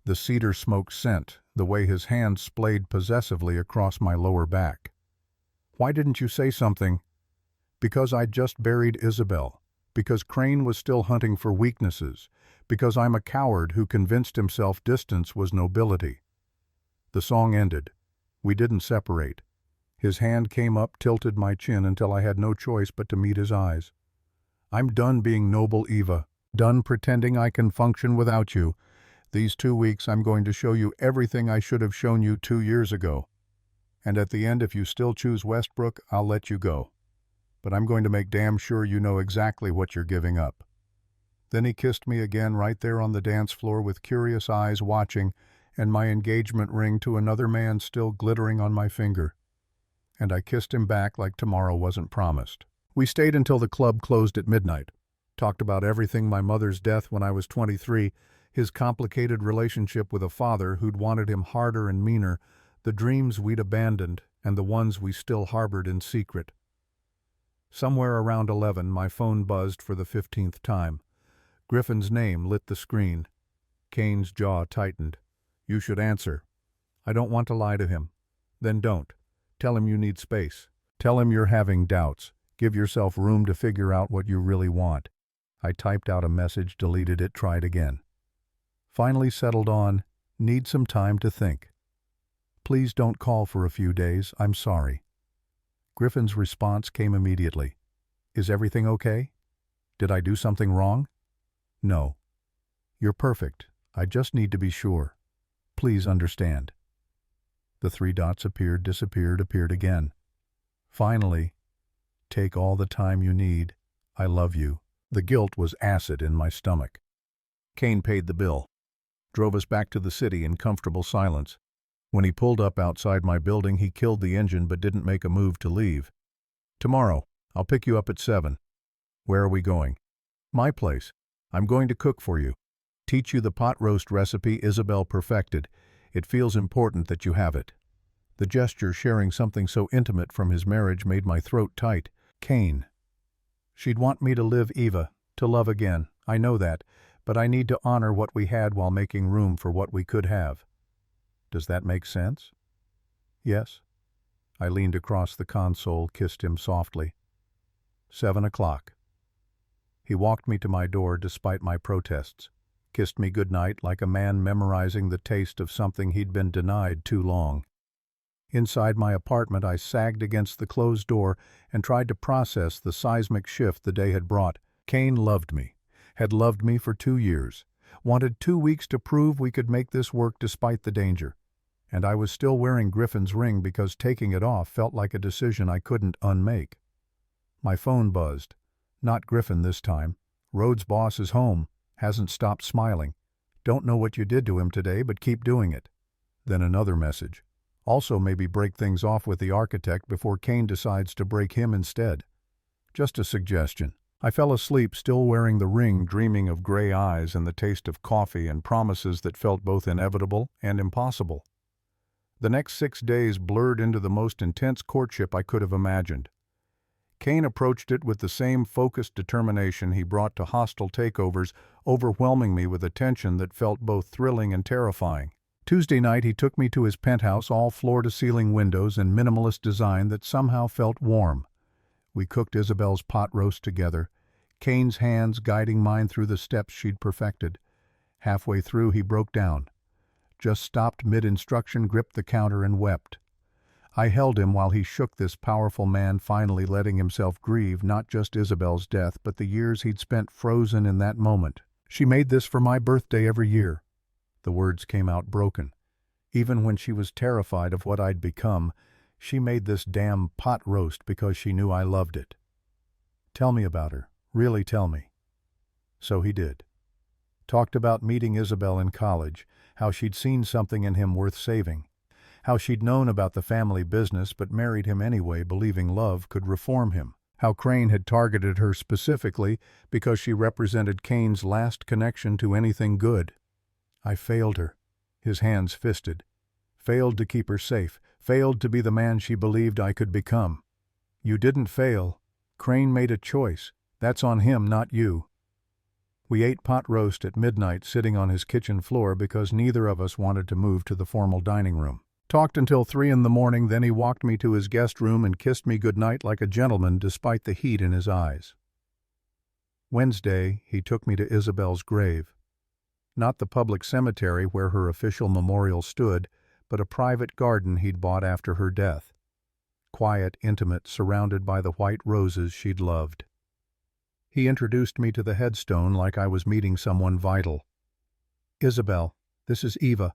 The cedar smoke scent, the way his hand splayed possessively across my lower back. "Why didn't you say something?" "Because I'd just buried Isabel. Because Crane was still hunting for weaknesses. Because I'm a coward who convinced himself distance was nobility." The song ended. We didn't separate. His hand came up, tilted my chin until I had no choice but to meet his eyes. "I'm done being noble, Eva. Done pretending I can function without you. These 2 weeks I'm going to show you everything I should have shown you 2 years ago. And at the end, if you still choose Westbrook, I'll let you go. But I'm going to make damn sure you know exactly what you're giving up." Then he kissed me again right there on the dance floor with curious eyes watching, and my engagement ring to another man still glittering on my finger. And I kissed him back like tomorrow wasn't promised. We stayed until the club closed at midnight. Talked about everything: my mother's death when I was 23, his complicated relationship with a father who'd wanted him harder and meaner, the dreams we'd abandoned, and the ones we still harbored in secret. Somewhere around 11, my phone buzzed for the 15th time. Griffin's name lit the screen. Kane's jaw tightened. "You should answer." "I don't want to lie to him." "Then don't. Tell him you need space. Tell him you're having doubts. Give yourself room to figure out what you really want." I typed out a message, deleted it, tried again. Finally settled on, "Need some time to think. Please don't call for a few days. I'm sorry." Griffin's response came immediately. "Is everything okay? Did I do something wrong?" "No. You're perfect. I just need to be sure. Please understand." The 3 dots appeared, disappeared, appeared again. Finally, "Take all the time you need. I love you." The guilt was acid in my stomach. Kane paid the bill. Drove us back to the city in comfortable silence. When he pulled up outside my building, he killed the engine but didn't make a move to leave. "Tomorrow. I'll pick you up at 7. "Where are we going?" "My place. I'm going to cook for you. Teach you the pot roast recipe Isabel perfected. It feels important that you have it." The gesture, sharing something so intimate from his marriage, made my throat tight. Kane. "She'd want me to live, Eva, to love again. I know that, but I need to honor what we had while making room for what we could have." "Does that make sense?" "Yes." I leaned across the console, kissed him softly. 7 o'clock. He walked me to my door despite my protests, kissed me goodnight like a man memorizing the taste of something he'd been denied too long. Inside my apartment, I sagged against the closed door and tried to process the seismic shift the day had brought. Kane loved me, had loved me for 2 years, wanted 2 weeks to prove we could make this work despite the danger. And I was still wearing Griffin's ring because taking it off felt like a decision I couldn't unmake. My phone buzzed. Not Griffin this time. "Rhodes' boss is home. Hasn't stopped smiling. Don't know what you did to him today, but keep doing it." Then another message. "Also maybe break things off with the architect before Kane decides to break him instead. Just a suggestion." I fell asleep, still wearing the ring, dreaming of gray eyes and the taste of coffee and promises that felt both inevitable and impossible. The next 6 days blurred into the most intense courtship I could have imagined. Kane approached it with the same focused determination he brought to hostile takeovers, overwhelming me with attention that felt both thrilling and terrifying. Tuesday night he took me to his penthouse, all floor-to-ceiling windows and minimalist design that somehow felt warm. We cooked Isabel's pot roast together, Kane's hands guiding mine through the steps she'd perfected. Halfway through he broke down. Just stopped mid-instruction, gripped the counter and wept. I held him while he shook, this powerful man finally letting himself grieve not just Isabel's death but the years he'd spent frozen in that moment. She made this for my birthday every year. The words came out broken. Even when she was terrified of what I'd become, she made this damn pot roast because she knew I loved it. Tell me about her. Really tell me. So he did. Talked about meeting Isabel in college, how she'd seen something in him worth saving, how she'd known about the family business but married him anyway, believing love could reform him, how Crane had targeted her specifically because she represented Kane's last connection to anything good. I failed her, his hands fisted, failed to keep her safe, failed to be the man she believed I could become. You didn't fail. Crane made a choice. That's on him, not you. We ate pot roast at midnight sitting on his kitchen floor because neither of us wanted to move to the formal dining room. Talked until 3 in the morning, then he walked me to his guest room and kissed me goodnight like a gentleman despite the heat in his eyes. Wednesday, he took me to Isabel's grave. Not the public cemetery where her official memorial stood, but a private garden he'd bought after her death. Quiet, intimate, surrounded by the white roses she'd loved. He introduced me to the headstone like I was meeting someone vital. Isabel, this is Eva,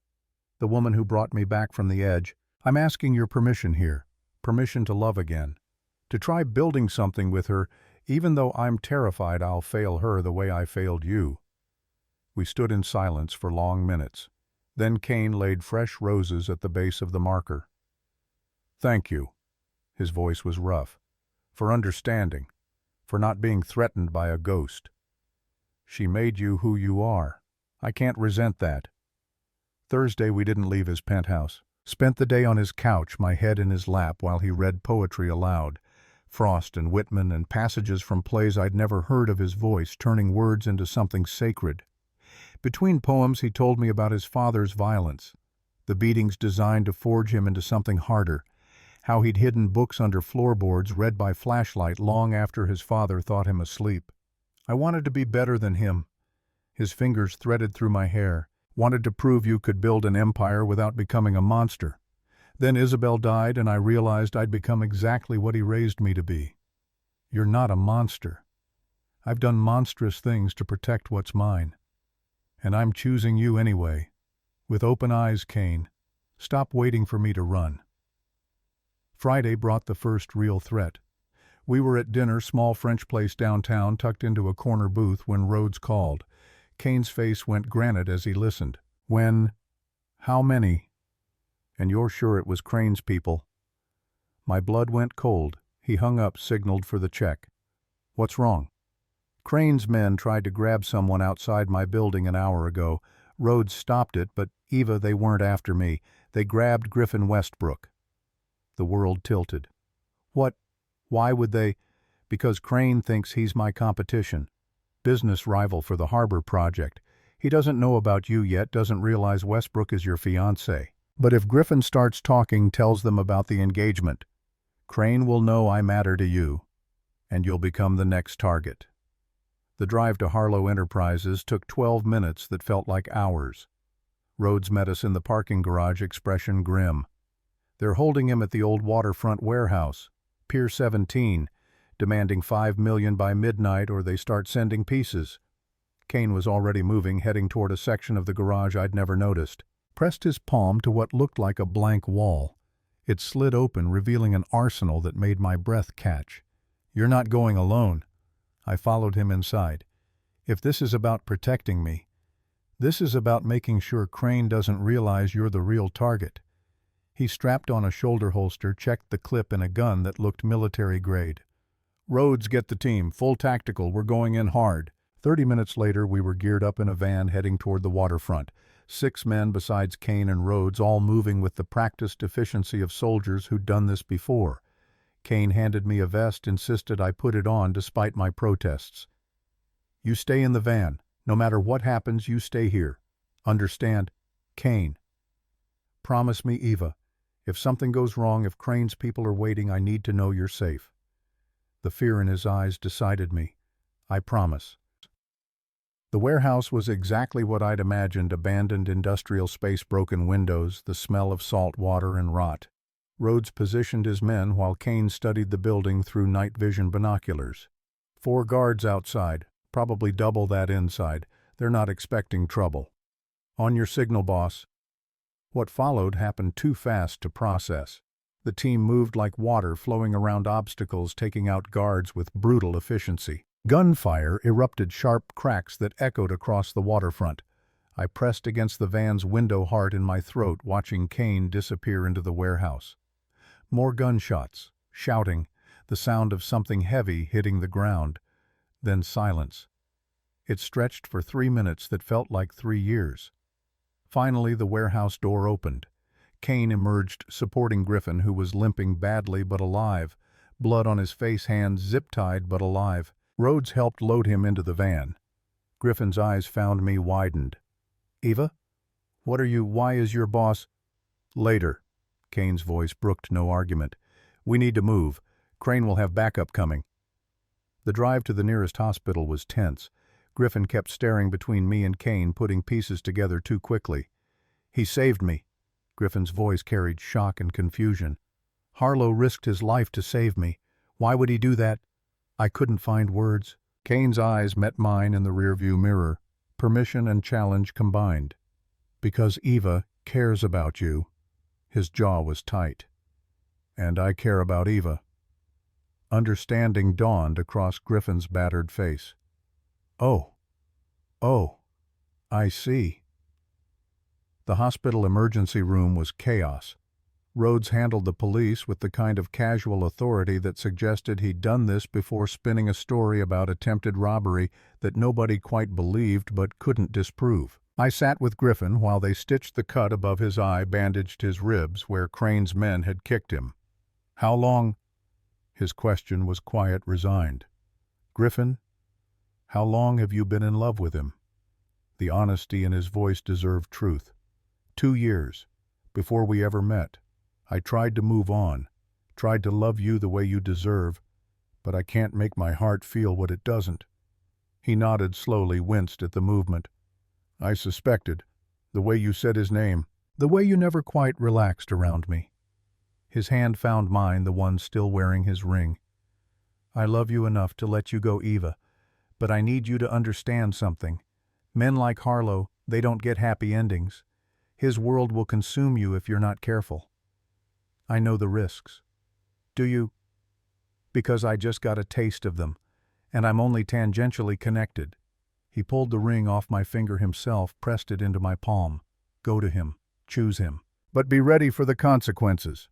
the woman who brought me back from the edge. I'm asking your permission here, permission to love again, to try building something with her, even though I'm terrified I'll fail her the way I failed you. We stood in silence for long minutes. Then Kane laid fresh roses at the base of the marker. Thank you, his voice was rough, for understanding, for not being threatened by a ghost. She made you who you are. I can't resent that. Thursday we didn't leave his penthouse. Spent the day on his couch, my head in his lap, while he read poetry aloud. Frost and Whitman and passages from plays I'd never heard, of his voice turning words into something sacred. Between poems he told me about his father's violence, the beatings designed to forge him into something harder, how he'd hidden books under floorboards read by flashlight long after his father thought him asleep. I wanted to be better than him. His fingers threaded through my hair. Wanted to prove you could build an empire without becoming a monster. Then Isabel died and I realized I'd become exactly what he raised me to be. You're not a monster. I've done monstrous things to protect what's mine. And I'm choosing you anyway. With open eyes, Kane. Stop waiting for me to run. Friday brought the first real threat. We were at dinner, small French place downtown, tucked into a corner booth, when Rhodes called. Kane's face went granite as he listened. When? How many? And you're sure it was Crane's people? My blood went cold. He hung up, signaled for the check. What's wrong? Crane's men tried to grab someone outside my building an hour ago. Rhodes stopped it, but Eva, they weren't after me. They grabbed Griffin Westbrook. The world tilted. What? Why would they? Because Crane thinks he's my competition. Business rival for the Harbor Project. He doesn't know about you yet, doesn't realize Westbrook is your fiancé. But if Griffin starts talking, tells them about the engagement, Crane will know I matter to you, and you'll become the next target. The drive to Harlow Enterprises took 12 minutes that felt like hours. Rhodes met us in the parking garage, expression grim. They're holding him at the old waterfront warehouse, Pier 17, demanding $5 million by midnight or they start sending pieces. Kane was already moving, heading toward a section of the garage I'd never noticed. Pressed his palm to what looked like a blank wall. It slid open, revealing an arsenal that made my breath catch. You're not going alone. I followed him inside. If this is about protecting me, this is about making sure Crane doesn't realize you're the real target. He strapped on a shoulder holster, checked the clip in a gun that looked military grade. Rhodes, get the team. Full tactical. We're going in hard. 30 minutes later, we were geared up in a van heading toward the waterfront. 6 men besides Kane and Rhodes, all moving with the practiced efficiency of soldiers who'd done this before. Kane handed me a vest, insisted I put it on despite my protests. You stay in the van. No matter what happens, you stay here. Understand? Kane. Promise me, Eva. If something goes wrong, if Crane's people are waiting, I need to know you're safe. The fear in his eyes decided me. I promise. The warehouse was exactly what I'd imagined: abandoned industrial space, broken windows, the smell of salt water and rot. Rhodes positioned his men while Kane studied the building through night vision binoculars. 4 guards outside, probably double that inside. They're not expecting trouble. On your signal, boss. What followed happened too fast to process. The team moved like water flowing around obstacles, taking out guards with brutal efficiency. Gunfire erupted, sharp cracks that echoed across the waterfront. I pressed against the van's window, heart in my throat, watching Kane disappear into the warehouse. More gunshots, shouting, the sound of something heavy hitting the ground. Then silence. It stretched for 3 minutes that felt like 3 years. Finally, the warehouse door opened. Kane emerged, supporting Griffin, who was limping badly but alive, blood on his face, hands zip-tied but alive. Rhodes helped load him into the van. Griffin's eyes found me, widened. "Eva? What are you? Why is your boss—" "Later." Kane's voice brooked no argument. "We need to move. Crane will have backup coming." The drive to the nearest hospital was tense. Griffin kept staring between me and Kane, putting pieces together too quickly. "He saved me." Griffin's voice carried shock and confusion. "Harlow risked his life to save me. Why would he do that?" I couldn't find words. Kane's eyes met mine in the rearview mirror, permission and challenge combined. "Because Eva cares about you." His jaw was tight. "And I care about Eva." Understanding dawned across Griffin's battered face. Oh, I see." The hospital emergency room was chaos. Rhodes handled the police with the kind of casual authority that suggested he'd done this before, spinning a story about attempted robbery that nobody quite believed but couldn't disprove. I sat with Griffin while they stitched the cut above his eye, bandaged his ribs where Crane's men had kicked him. "How long?" His question was quiet, resigned. "Griffin, how long have you been in love with him?" The honesty in his voice deserved truth. 2 years, before we ever met. I tried to move on, tried to love you the way you deserve, but I can't make my heart feel what it doesn't." He nodded slowly, winced at the movement. "I suspected. The way you said his name. The way you never quite relaxed around me." His hand found mine, the one still wearing his ring. "I love you enough to let you go, Eva, but I need you to understand something. Men like Harlow, they don't get happy endings. His world will consume you if you're not careful. I know the risks." "Do you?" "Because I just got a taste of them, and I'm only tangentially connected." He pulled the ring off my finger himself, pressed it into my palm. "Go to him. Choose him. But be ready for the consequences."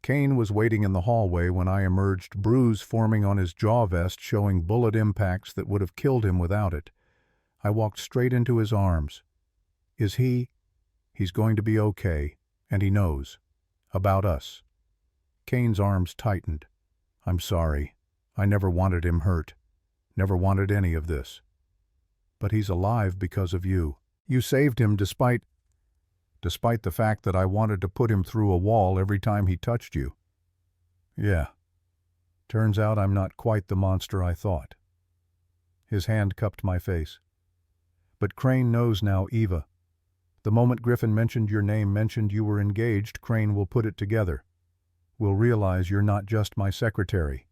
Kane was waiting in the hallway when I emerged, bruise forming on his jaw vest showing bullet impacts that would have killed him without it. I walked straight into his arms. "Is he—" "He's going to be okay, and he knows. About us." Kane's arms tightened. "I'm sorry. I never wanted him hurt. Never wanted any of this. But he's alive because of you. You saved him despite the fact that I wanted to put him through a wall every time he touched you." "Yeah. Turns out I'm not quite the monster I thought." His hand cupped my face. "But Crane knows now, Eva. The moment Griffin mentioned your name, mentioned you were engaged, Crane will put it together. Will realize you're not just my secretary.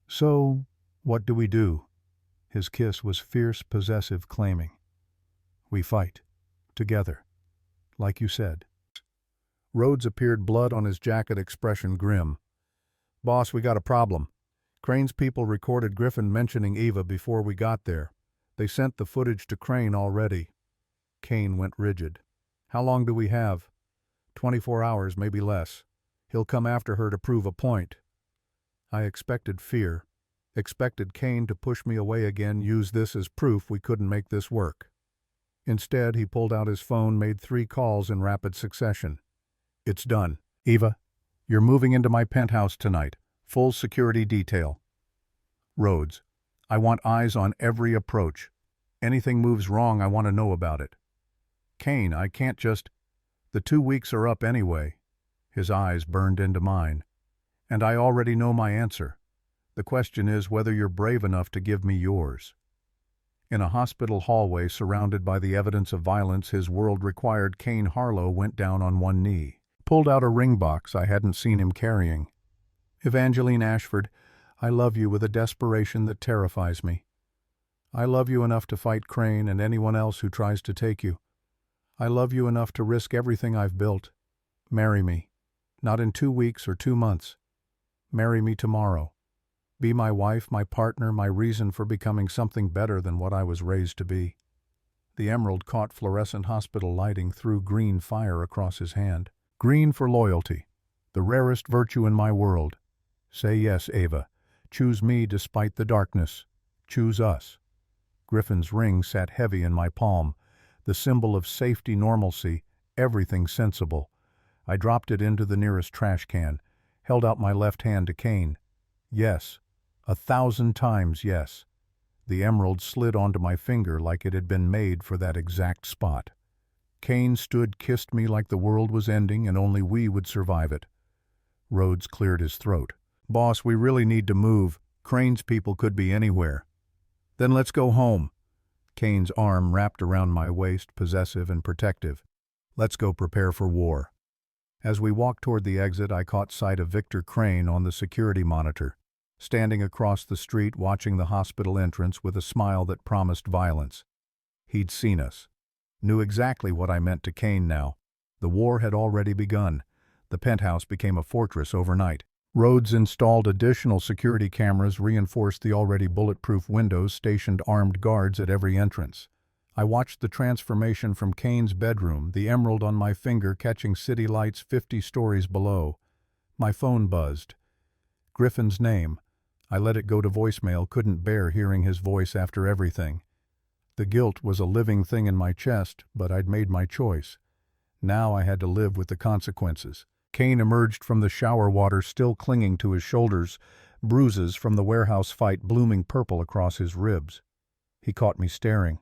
So, what do we do?" His kiss was fierce, possessive, claiming. "We fight. Together. Like you said." Rhodes appeared, blood on his jacket, expression grim. "Boss, we got a problem. Crane's people recorded Griffin mentioning Eva before we got there. They sent the footage to Crane already." Kane went rigid. "How long do we have?" 24 hours, maybe less. He'll come after her to prove a point." I expected fear. Expected Kane to push me away again, use this as proof we couldn't make this work. Instead, he pulled out his phone, made 3 calls in rapid succession. "It's done. Eva, you're moving into my penthouse tonight. Full security detail. Rhodes, I want eyes on every approach. Anything moves wrong, I want to know about it. Kane, I can't just— The 2 weeks are up anyway." His eyes burned into mine. "And I already know my answer. The question is whether you're brave enough to give me yours." In a hospital hallway surrounded by the evidence of violence his world required, Kane Harlow went down on one knee, pulled out a ring box I hadn't seen him carrying. "Evangeline Ashford, I love you with a desperation that terrifies me. I love you enough to fight Crane and anyone else who tries to take you. I love you enough to risk everything I've built. Marry me. Not in 2 weeks or 2 months. Marry me tomorrow. Be my wife, my partner, my reason for becoming something better than what I was raised to be." The emerald caught fluorescent hospital lighting, threw green fire across his hand. "Green for loyalty, the rarest virtue in my world. Say yes, Ava. Choose me despite the darkness. Choose us." Griffin's ring sat heavy in my palm, the symbol of safety, normalcy, everything sensible. I dropped it into the nearest trash can, held out my left hand to Kane. Yes. 1,000 times yes. The emerald slid onto my finger like it had been made for that exact spot. Kane stood, kissed me like the world was ending and only we would survive it. Rhodes cleared his throat. "Boss, we really need to move. Crane's people could be anywhere." "Then let's go home." Kane's arm wrapped around my waist, possessive and protective. "Let's go prepare for war." As we walked toward the exit, I caught sight of Victor Crane on the security monitor, standing across the street watching the hospital entrance with a smile that promised violence. He'd seen us. Knew exactly what I meant to Kane now. The war had already begun. The penthouse became a fortress overnight. Rhodes installed additional security cameras, reinforced the already bulletproof windows, stationed armed guards at every entrance. I watched the transformation from Kane's bedroom, the emerald on my finger catching city lights 50 stories below. My phone buzzed. Griffin's name. I let it go to voicemail, couldn't bear hearing his voice after everything. The guilt was a living thing in my chest, but I'd made my choice. Now I had to live with the consequences. Kane emerged from the shower water still clinging to his shoulders, bruises from the warehouse fight blooming purple across his ribs. He caught me staring.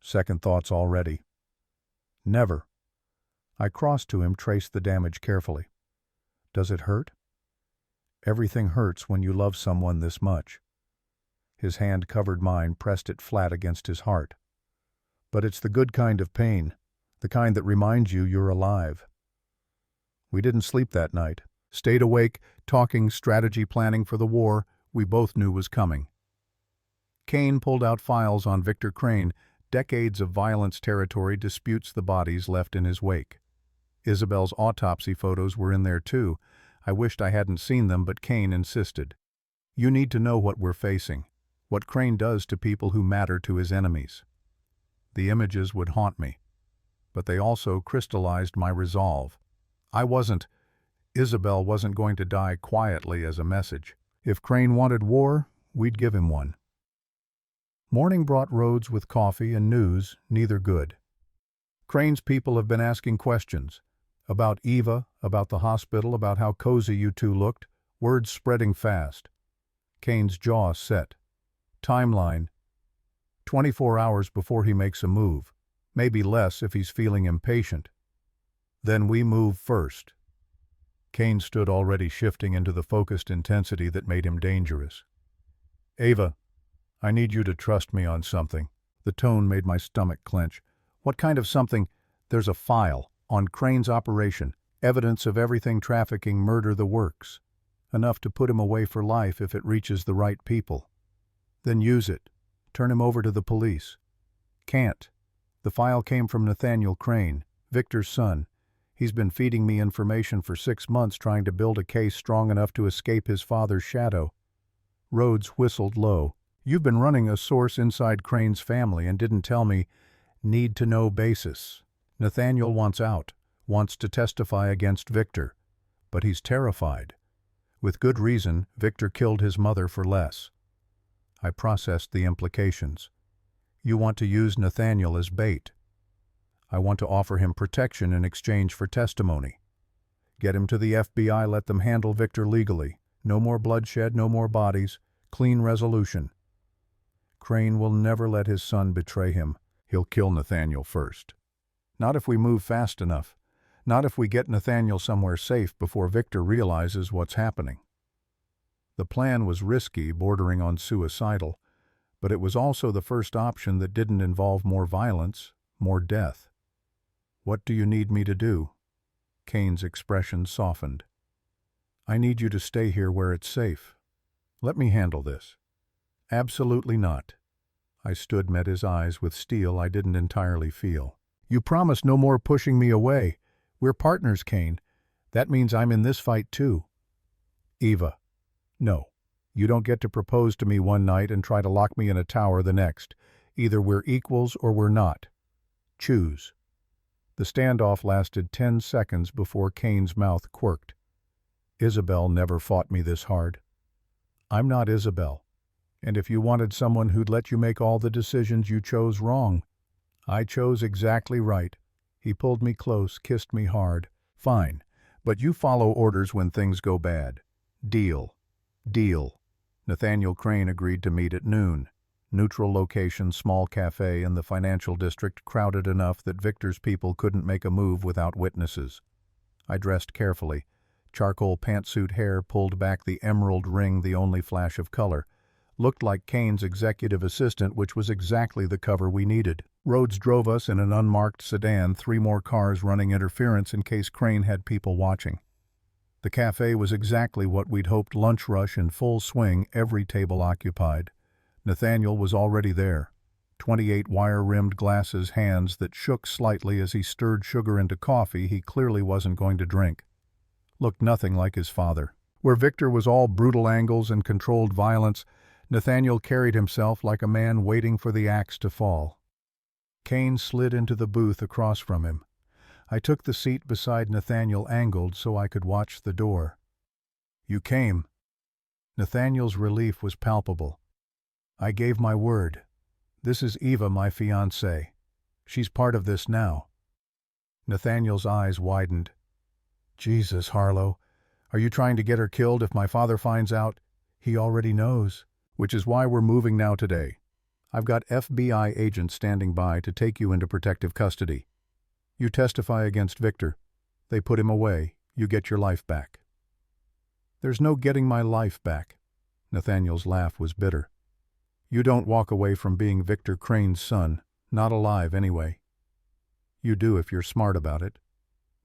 Second thoughts already. Never. I crossed to him, traced the damage carefully. "Does it hurt?" "Everything hurts when you love someone this much." His hand covered mine, pressed it flat against his heart. "But it's the good kind of pain, the kind that reminds you you're alive." We didn't sleep that night. Stayed awake, talking strategy planning for the war we both knew was coming. Kane pulled out files on Victor Crane, decades of violence territory, disputes, the bodies left in his wake. Isabel's autopsy photos were in there too. I wished I hadn't seen them, but Kane insisted. "You need to know what we're facing, what Crane does to people who matter to his enemies." The images would haunt me, but they also crystallized my resolve. Isabel wasn't going to die quietly as a message. If Crane wanted war, we'd give him one. Morning brought Rhodes with coffee and news, neither good. "Crane's people have been asking questions. About Eva, about the hospital, about how cozy you two looked, words spreading fast." Kane's jaw set. "Timeline. 24 hours before he makes a move. Maybe less if he's feeling impatient. Then we move first." Kane stood, already shifting into the focused intensity that made him dangerous. "Ava, I need you to trust me on something." The tone made my stomach clench. "What kind of something?" "There's a file on Crane's operation, evidence of everything, trafficking, murder, the works. Enough to put him away for life if it reaches the right people. Then use it. Turn him over to the police." "Can't. The file came from Nathaniel Crane, Victor's son. He's been feeding me information for 6 months, trying to build a case strong enough to escape his father's shadow." Rhodes whistled low. "You've been running a source inside Crane's family and didn't tell me. Need-to-know basis. Nathaniel wants out, wants to testify against Victor. But he's terrified. With good reason, Victor killed his mother for less." I processed the implications. "You want to use Nathaniel as bait." "I want to offer him protection in exchange for testimony. Get him to the FBI, let them handle Victor legally. No more bloodshed, no more bodies. Clean resolution. Crane will never let his son betray him. He'll kill Nathaniel first. Not if we move fast enough. Not if we get Nathaniel somewhere safe before Victor realizes what's happening." The plan was risky, bordering on suicidal, But it was also the first option that didn't involve more violence, more death. "What do you need me to do?" Kane's expression softened. "I need you to stay here where it's safe. Let me handle this." "Absolutely not." I met his eyes with steel I didn't entirely feel. "You promised no more pushing me away. We're partners, Kane. That means I'm in this fight too." "Eva, no. You don't get to propose to me one night and try to lock me in a tower the next. Either we're equals or we're not. Choose." The standoff lasted 10 seconds before Kane's mouth quirked. "Isabel never fought me this hard." "I'm not Isabel. And if you wanted someone who'd let you make all the decisions, you chose wrong. I chose exactly right." He pulled me close, kissed me hard. "Fine, but you follow orders when things go bad. Deal." "Deal." Nathaniel Crane agreed to meet at noon. Neutral location, small cafe in the financial district, crowded enough that Victor's people couldn't make a move without witnesses. I dressed carefully. Charcoal pantsuit hair pulled back, the emerald ring the only flash of color. Looked like Kane's executive assistant, which was exactly the cover we needed. Rhodes drove us in an unmarked sedan, 3 more cars running interference in case Crane had people watching. The cafe was exactly what we'd hoped, lunch rush in full swing, every table occupied. Nathaniel was already there. 28 wire-rimmed glasses, hands that shook slightly as he stirred sugar into coffee he clearly wasn't going to drink. Looked nothing like his father. Where Victor was all brutal angles and controlled violence, Nathaniel carried himself like a man waiting for the axe to fall. Kane slid into the booth across from him. I took the seat beside Nathaniel, angled so I could watch the door. "You came." Nathaniel's relief was palpable. "I gave my word. This is Eva, my fiancée. She's part of this now." Nathaniel's eyes widened. "Jesus, Harlow. Are you trying to get her killed if my father finds out?" "He already knows. Which is why we're moving now today. I've got FBI agents standing by to take you into protective custody. You testify against Victor. They put him away. You get your life back." "There's no getting my life back." Nathaniel's laugh was bitter. "You don't walk away from being Victor Crane's son. Not alive, anyway. You do if you're smart about it.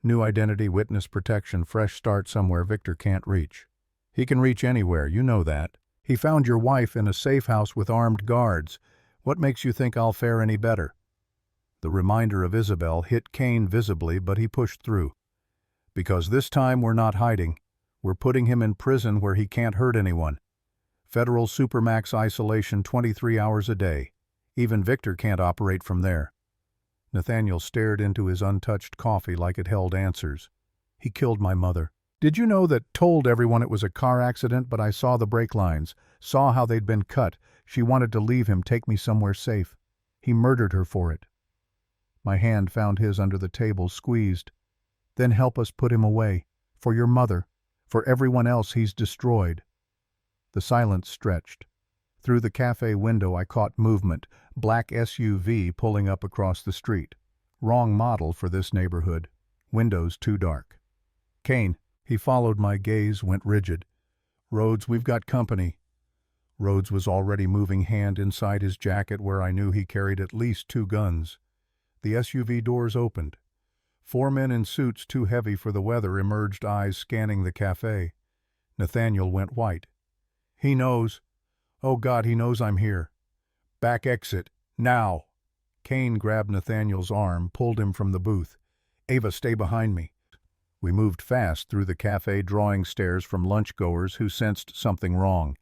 New identity, witness protection, fresh start somewhere Victor can't reach. He can reach anywhere, you know that. He found your wife in a safe house with armed guards. What makes you think I'll fare any better?" The reminder of Isabel hit Kane visibly, but he pushed through. "Because this time we're not hiding. We're putting him in prison where he can't hurt anyone. Federal supermax isolation 23 hours a day. Even Victor can't operate from there." Nathaniel stared into his untouched coffee like it held answers. "He killed my mother. Did you know that? Told everyone it was a car accident, but I saw the brake lines, saw how they'd been cut. She wanted to leave him, take me somewhere safe. He murdered her for it." My hand found his under the table, squeezed. "Then help us put him away. For your mother. For everyone else he's destroyed." The silence stretched. Through the cafe window I caught movement, black SUV pulling up across the street. Wrong model for this neighborhood. Windows too dark. "Kane." He followed my gaze, went rigid. "Rhodes, we've got company." Rhodes was already moving, hand inside his jacket where I knew he carried at least 2 guns. The SUV doors opened. 4 men in suits too heavy for the weather emerged, eyes scanning the cafe. Nathaniel went white. "He knows. Oh God, he knows I'm here. Back exit. Now." Kane grabbed Nathaniel's arm, pulled him from the booth. "Ava, stay behind me." We moved fast through the cafe, drawing stares from lunchgoers who sensed something wrong.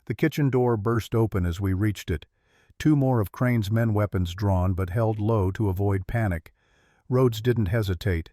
The kitchen door burst open as we reached it. 2 more of Crane's men, weapons drawn but held low to avoid panic. Rhodes didn't hesitate.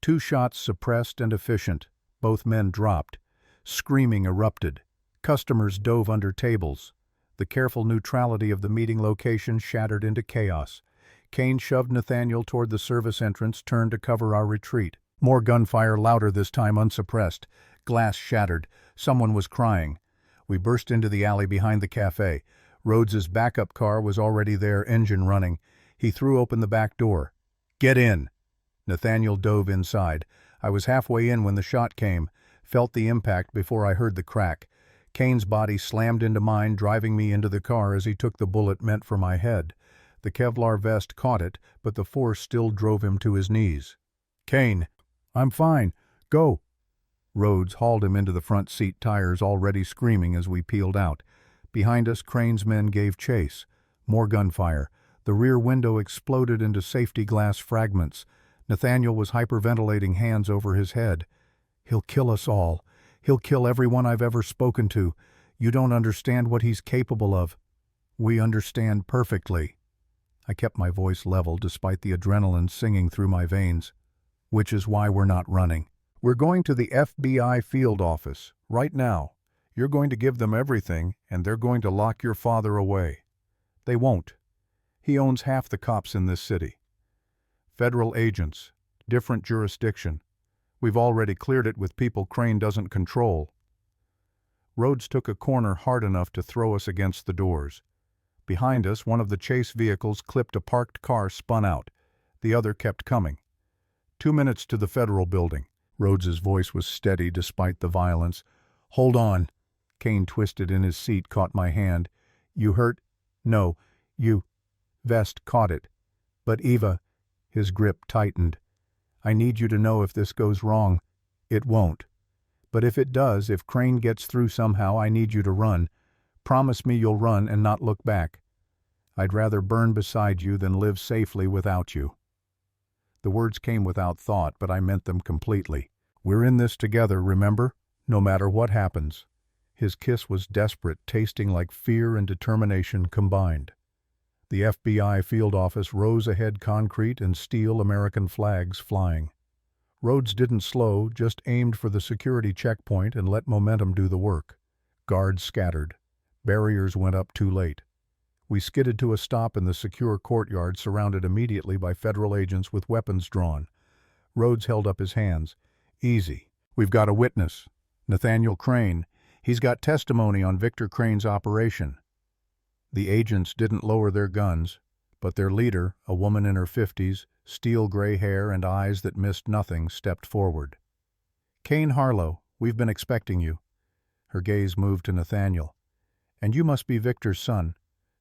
2 shots suppressed and efficient. Both men dropped. Screaming erupted. Customers dove under tables. The careful neutrality of the meeting location shattered into chaos. Kane shoved Nathaniel toward the service entrance, turned to cover our retreat. More gunfire, louder this time, unsuppressed. Glass shattered. Someone was crying. We burst into the alley behind the cafe. Rhodes's backup car was already there, engine running. He threw open the back door. "Get in." Nathaniel dove inside. I was halfway in when the shot came. Felt the impact before I heard the crack. Kane's body slammed into mine, driving me into the car as he took the bullet meant for my head. The Kevlar vest caught it, but the force still drove him to his knees. "Kane, I'm fine. Go." Rhodes hauled him into the front seat, tires already screaming as we peeled out. Behind us, Crane's men gave chase. More gunfire. The rear window exploded into safety glass fragments. Nathaniel was hyperventilating, hands over his head. "He'll kill us all. He'll kill everyone I've ever spoken to. You don't understand what he's capable of." "We understand perfectly." I kept my voice level despite the adrenaline singing through my veins. "Which is why we're not running. We're going to the FBI field office, right now. You're going to give them everything, and they're going to lock your father away." "They won't. He owns half the cops in this city. Federal agents, different jurisdiction. We've already cleared it with people Crane doesn't control." Rhodes took a corner hard enough to throw us against the doors. Behind us, one of the chase vehicles clipped a parked car, spun out. The other kept coming. 2 minutes to the federal building." Rhodes's voice was steady despite the violence. "Hold on." Kane twisted in his seat, caught my hand. "You hurt?" "No, you." Vest caught it. "But Eva." His grip tightened. "I need you to know if this goes wrong." "It won't. But if it does, if Crane gets through somehow, I need you to run. Promise me you'll run and not look back. I'd rather burn beside you than live safely without you." The words came without thought, but I meant them completely. "We're in this together, remember? No matter what happens." His kiss was desperate, tasting like fear and determination combined. The FBI field office rose ahead, concrete and steel American flags flying. Rhodes didn't slow, just aimed for the security checkpoint and let momentum do the work. Guards scattered. Barriers went up too late. We skidded to a stop in the secure courtyard, surrounded immediately by federal agents with weapons drawn. Rhodes held up his hands. "Easy. We've got a witness. Nathaniel Crane. He's got testimony on Victor Crane's operation." The agents didn't lower their guns, but their leader, a woman in her 50s, steel gray hair and eyes that missed nothing, stepped forward. "Kane Harlow, we've been expecting you." Her gaze moved to Nathaniel. "And you must be Victor's son.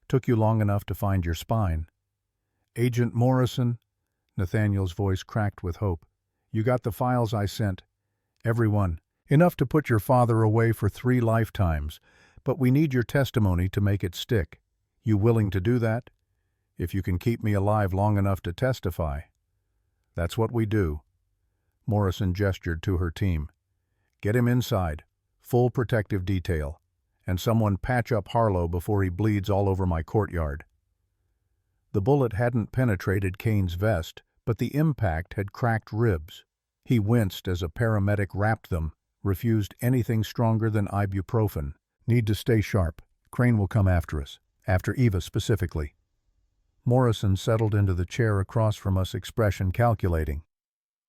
Took you long enough to find your spine." "Agent Morrison," Nathaniel's voice cracked with hope. "You got the files I sent. Everyone. Enough to put your father away for 3 lifetimes. But we need your testimony to make it stick. You willing to do that? If you can keep me alive long enough to testify." "That's what we do." Morrison gestured to her team. "Get him inside. Full protective detail. And someone patch up Harlow before he bleeds all over my courtyard." The bullet hadn't penetrated Kane's vest, but the impact had cracked ribs. He winced as a paramedic wrapped them, refused anything stronger than ibuprofen. "Need to stay sharp. Crane will come after us. After Eva specifically." Morrison settled into the chair across from us, expression calculating.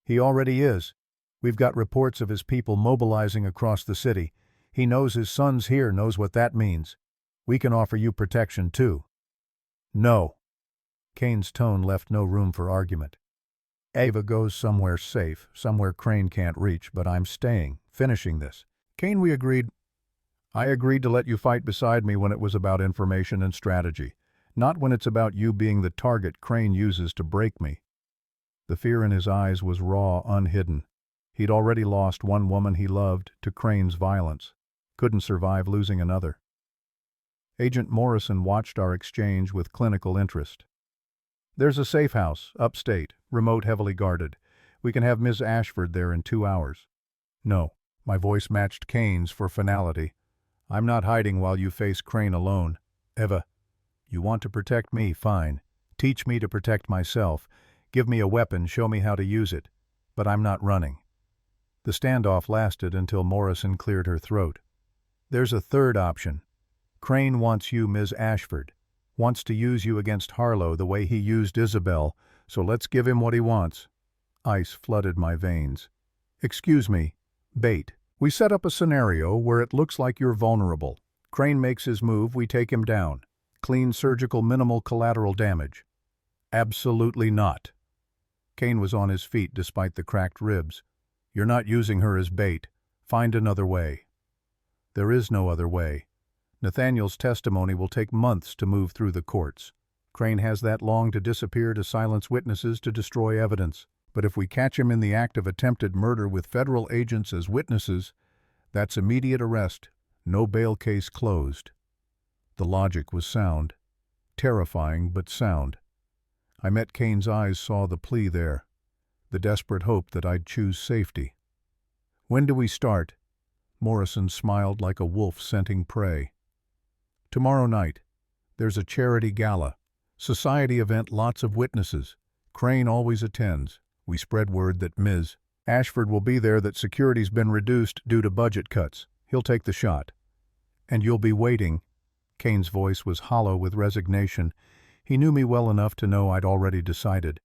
"He already is. We've got reports of his people mobilizing across the city. He knows his son's here, knows what that means. We can offer you protection, too." "No." Kane's tone left no room for argument. "Eva goes somewhere safe, somewhere Crane can't reach, but I'm staying, finishing this. Kane, we agreed. I agreed to let you fight beside me when it was about information and strategy, not when it's about you being the target Crane uses to break me." The fear in his eyes was raw, unhidden. He'd already lost one woman he loved to Crane's violence. Couldn't survive losing another. Agent Morrison watched our exchange with clinical interest. "There's a safe house, upstate, remote, heavily guarded. We can have Ms. Ashford there in 2 hours. "No." My voice matched Kane's for finality. "I'm not hiding while you face Crane alone. Eva, you want to protect me, fine. Teach me to protect myself. Give me a weapon, show me how to use it. But I'm not running." The standoff lasted until Morrison cleared her throat. "There's a third option. Crane wants you, Ms. Ashford. Wants to use you against Harlow the way he used Isabel, so let's give him what he wants." Ice flooded my veins. "Excuse me. Bait. We set up a scenario where it looks like you're vulnerable. Crane makes his move, we take him down. Clean surgical, minimal collateral damage." "Absolutely not." Kane was on his feet despite the cracked ribs. "You're not using her as bait. Find another way." There is no other way. Nathaniel's testimony will take months to move through the courts. Crane has that long to disappear, to silence witnesses, to destroy evidence. But if we catch him in the act of attempted murder with federal agents as witnesses, that's immediate arrest, no bail case closed. The logic was sound. Terrifying, but sound. I met Kane's eyes, saw the plea there, the desperate hope that I'd choose safety. When do we start? Morrison smiled like a wolf scenting prey. Tomorrow night. There's a charity gala. Society event, lots of witnesses. Crane always attends. We spread word that Ms. Ashford will be there, that security's been reduced due to budget cuts. He'll take the shot. And you'll be waiting. Kane's voice was hollow with resignation. He knew me well enough to know I'd already decided.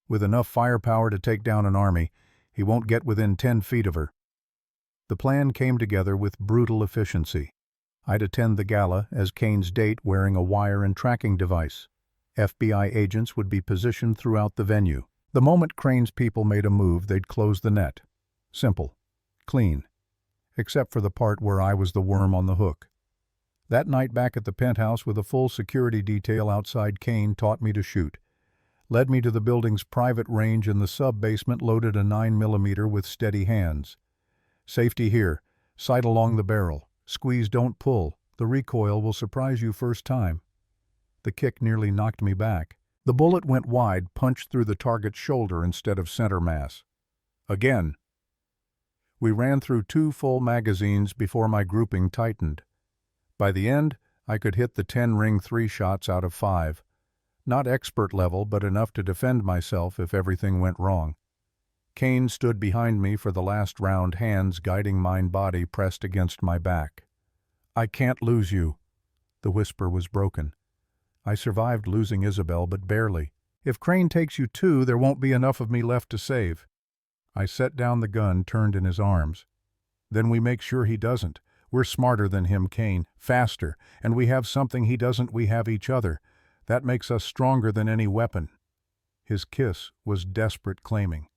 With enough firepower to take down an army, he won't get within 10 feet of her. The plan came together with brutal efficiency. I'd attend the gala as Kane's date, wearing a wire and tracking device. FBI agents would be positioned throughout the venue. The moment Crane's people made a move, they'd close the net. Simple. Clean. Except for the part where I was the worm on the hook. That night back at the penthouse with a full security detail outside, Kane taught me to shoot. Led me to the building's private range in the sub-basement, loaded a 9mm with steady hands. Safety here. Sight along the barrel. Squeeze, don't pull. The recoil will surprise you first time. The kick nearly knocked me back. The bullet went wide, punched through the target's shoulder instead of center mass. Again. We ran through 2 full magazines before my grouping tightened. By the end, I could hit the 10-ring 3 shots out of 5. Not expert level, but enough to defend myself if everything went wrong. Kane stood behind me for the last round, hands guiding mine, body pressed against my back. I can't lose you. The whisper was broken. I survived losing Isabel, but barely. If Crane takes you too, there won't be enough of me left to save. I set down the gun, turned in his arms. Then we make sure he doesn't. We're smarter than him, Kane, faster, and we have something he doesn't. We have each other. That makes us stronger than any weapon. His kiss was desperate, claiming.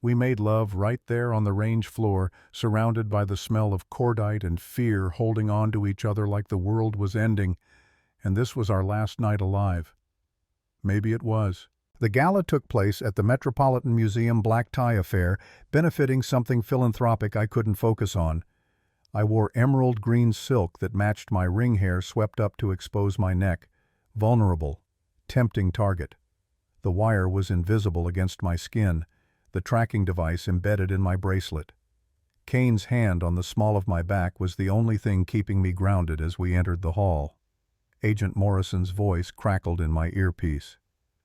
We made love right there on the range floor, surrounded by the smell of cordite and fear, holding on to each other like the world was ending, and this was our last night alive. Maybe it was. The gala took place at the Metropolitan Museum black tie affair, benefiting something philanthropic I couldn't focus on. I wore emerald green silk that matched my ring hair, swept up to expose my neck. Vulnerable, tempting target. The wire was invisible against my skin, the tracking device embedded in my bracelet. Kane's hand on the small of my back was the only thing keeping me grounded as we entered the hall. Agent Morrison's voice crackled in my earpiece.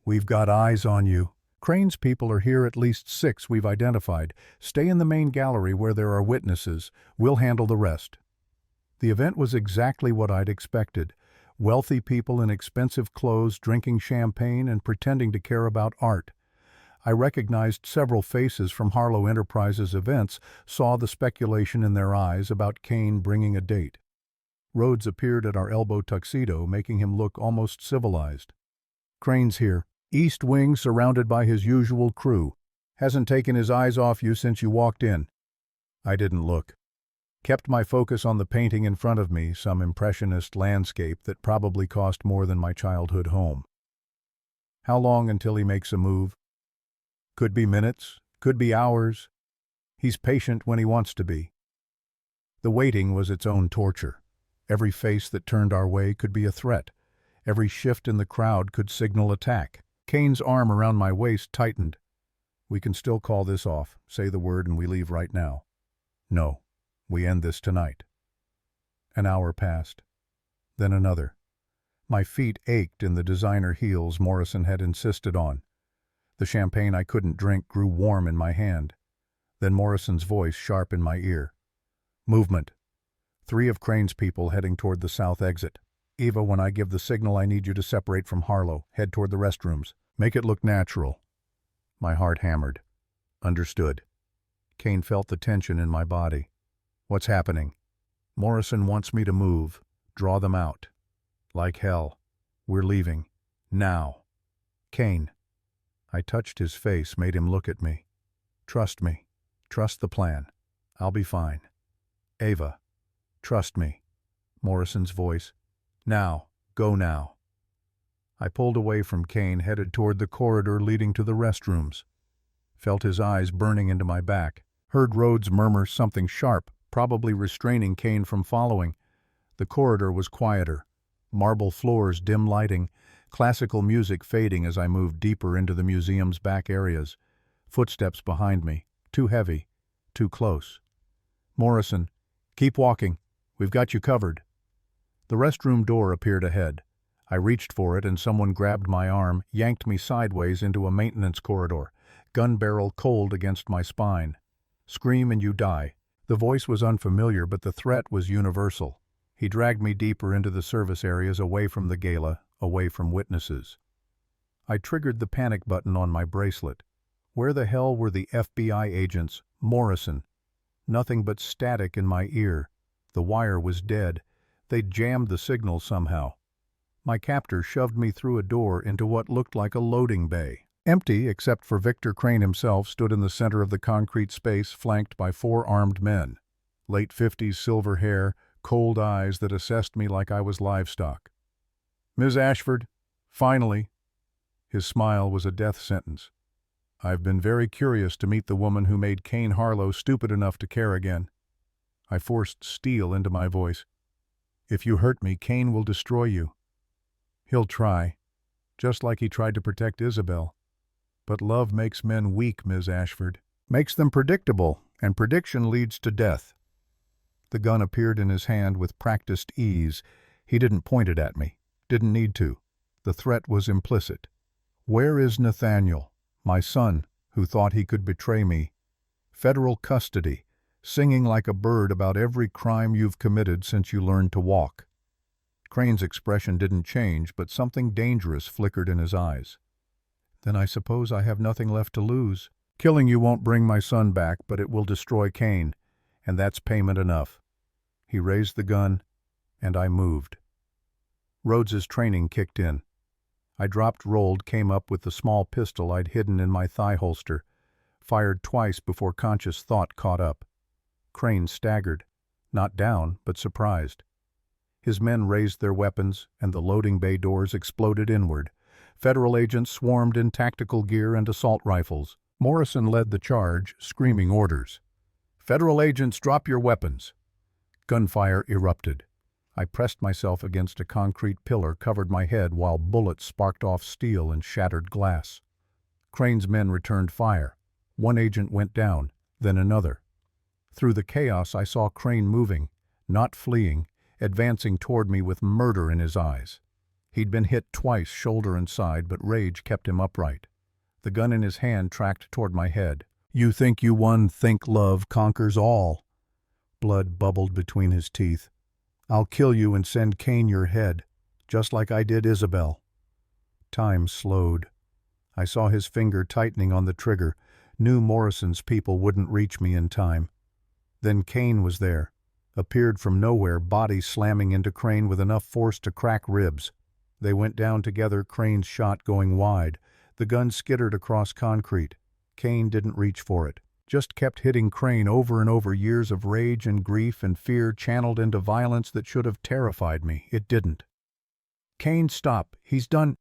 We've got eyes on you. Crane's people are here, at least 6 we've identified. Stay in the main gallery where there are witnesses. We'll handle the rest. The event was exactly what I'd expected. Wealthy people in expensive clothes drinking champagne and pretending to care about art. I recognized several faces from Harlow Enterprises events, saw the speculation in their eyes about Kane bringing a date. Rhodes appeared at our elbow tuxedo, making him look almost civilized. Crane's here. East Wing, surrounded by his usual crew. Hasn't taken his eyes off you since you walked in. I didn't look. Kept my focus on the painting in front of me, some impressionist landscape that probably cost more than my childhood home. How long until he makes a move? Could be minutes, could be hours. He's patient when he wants to be. The waiting was its own torture. Every face that turned our way could be a threat. Every shift in the crowd could signal attack. Kane's arm around my waist tightened. We can still call this off. Say the word and we leave right now. No, we end this tonight. An hour passed. Then another. My feet ached in the designer heels Morrison had insisted on. The champagne I couldn't drink grew warm in my hand. Then Morrison's voice sharp in my ear. Movement. 3 of Crane's people heading toward the south exit. Eva, when I give the signal, I need you to separate from Harlow. Head toward the restrooms. Make it look natural. My heart hammered. Understood. Kane felt the tension in my body. What's happening? Morrison wants me to move. Draw them out. Like hell. We're leaving. Now. Kane. I touched his face, made him look at me. Trust me. Trust the plan. I'll be fine. Ava. Trust me. Morrison's voice. Now. Go now. I pulled away from Kane, headed toward the corridor leading to the restrooms. Felt his eyes burning into my back. Heard Rhodes murmur something sharp, probably restraining Kane from following. The corridor was quieter. Marble floors, dim lighting, classical music fading as I moved deeper into the museum's back areas. Footsteps behind me. Too heavy. Too close. Morrison, keep walking. We've got you covered. The restroom door appeared ahead. I reached for it and someone grabbed my arm, yanked me sideways into a maintenance corridor, gun barrel cold against my spine. Scream and you die. The voice was unfamiliar, but the threat was universal. He dragged me deeper into the service areas, away from the gala, away from witnesses. I triggered the panic button on my bracelet. Where the hell were the FBI agents? Morrison. Nothing but static in my ear. The wire was dead. They'd jammed the signal somehow. My captor shoved me through a door into what looked like a loading bay. Empty, except for Victor Crane himself, stood in the center of the concrete space, flanked by 4 armed men. Late 50s silver hair, cold eyes that assessed me like I was livestock. Ms. Ashford, finally. His smile was a death sentence. I've been very curious to meet the woman who made Kane Harlow stupid enough to care again. I forced steel into my voice. If you hurt me, Kane will destroy you. He'll try, just like he tried to protect Isabel. But love makes men weak, Ms. Ashford. Makes them predictable, and prediction leads to death. The gun appeared in his hand with practiced ease. He didn't point it at me. Didn't need to. The threat was implicit. Where is Nathaniel, my son, who thought he could betray me? Federal custody, singing like a bird about every crime you've committed since you learned to walk. Crane's expression didn't change, but something dangerous flickered in his eyes. Then I suppose I have nothing left to lose. Killing you won't bring my son back, but it will destroy Kane, and that's payment enough. He raised the gun, and I moved. Rhodes's training kicked in. I dropped rolled, came up with the small pistol I'd hidden in my thigh holster, fired twice before conscious thought caught up. Crane staggered, not down, but surprised. His men raised their weapons, and the loading bay doors exploded inward. Federal agents swarmed in tactical gear and assault rifles. Morrison led the charge, screaming orders. Federal agents, drop your weapons. Gunfire erupted. I pressed myself against a concrete pillar, covered my head while bullets sparked off steel and shattered glass. Crane's men returned fire. One agent went down, then another. Through the chaos I saw Crane moving, not fleeing, advancing toward me with murder in his eyes. He'd been hit twice, shoulder and side, but rage kept him upright. The gun in his hand tracked toward my head. You think you won, think love conquers all. Blood bubbled between his teeth. I'll kill you and send Kane your head, just like I did Isabel. Time slowed. I saw his finger tightening on the trigger, knew Morrison's people wouldn't reach me in time. Then Kane was there. Appeared from nowhere, body slamming into Crane with enough force to crack ribs. They went down together, Crane's shot going wide. The gun skittered across concrete. Kane didn't reach for it. Just kept hitting Crane over and over, years of rage and grief and fear channeled into violence that should have terrified me. It didn't. Kane, stop. He's done.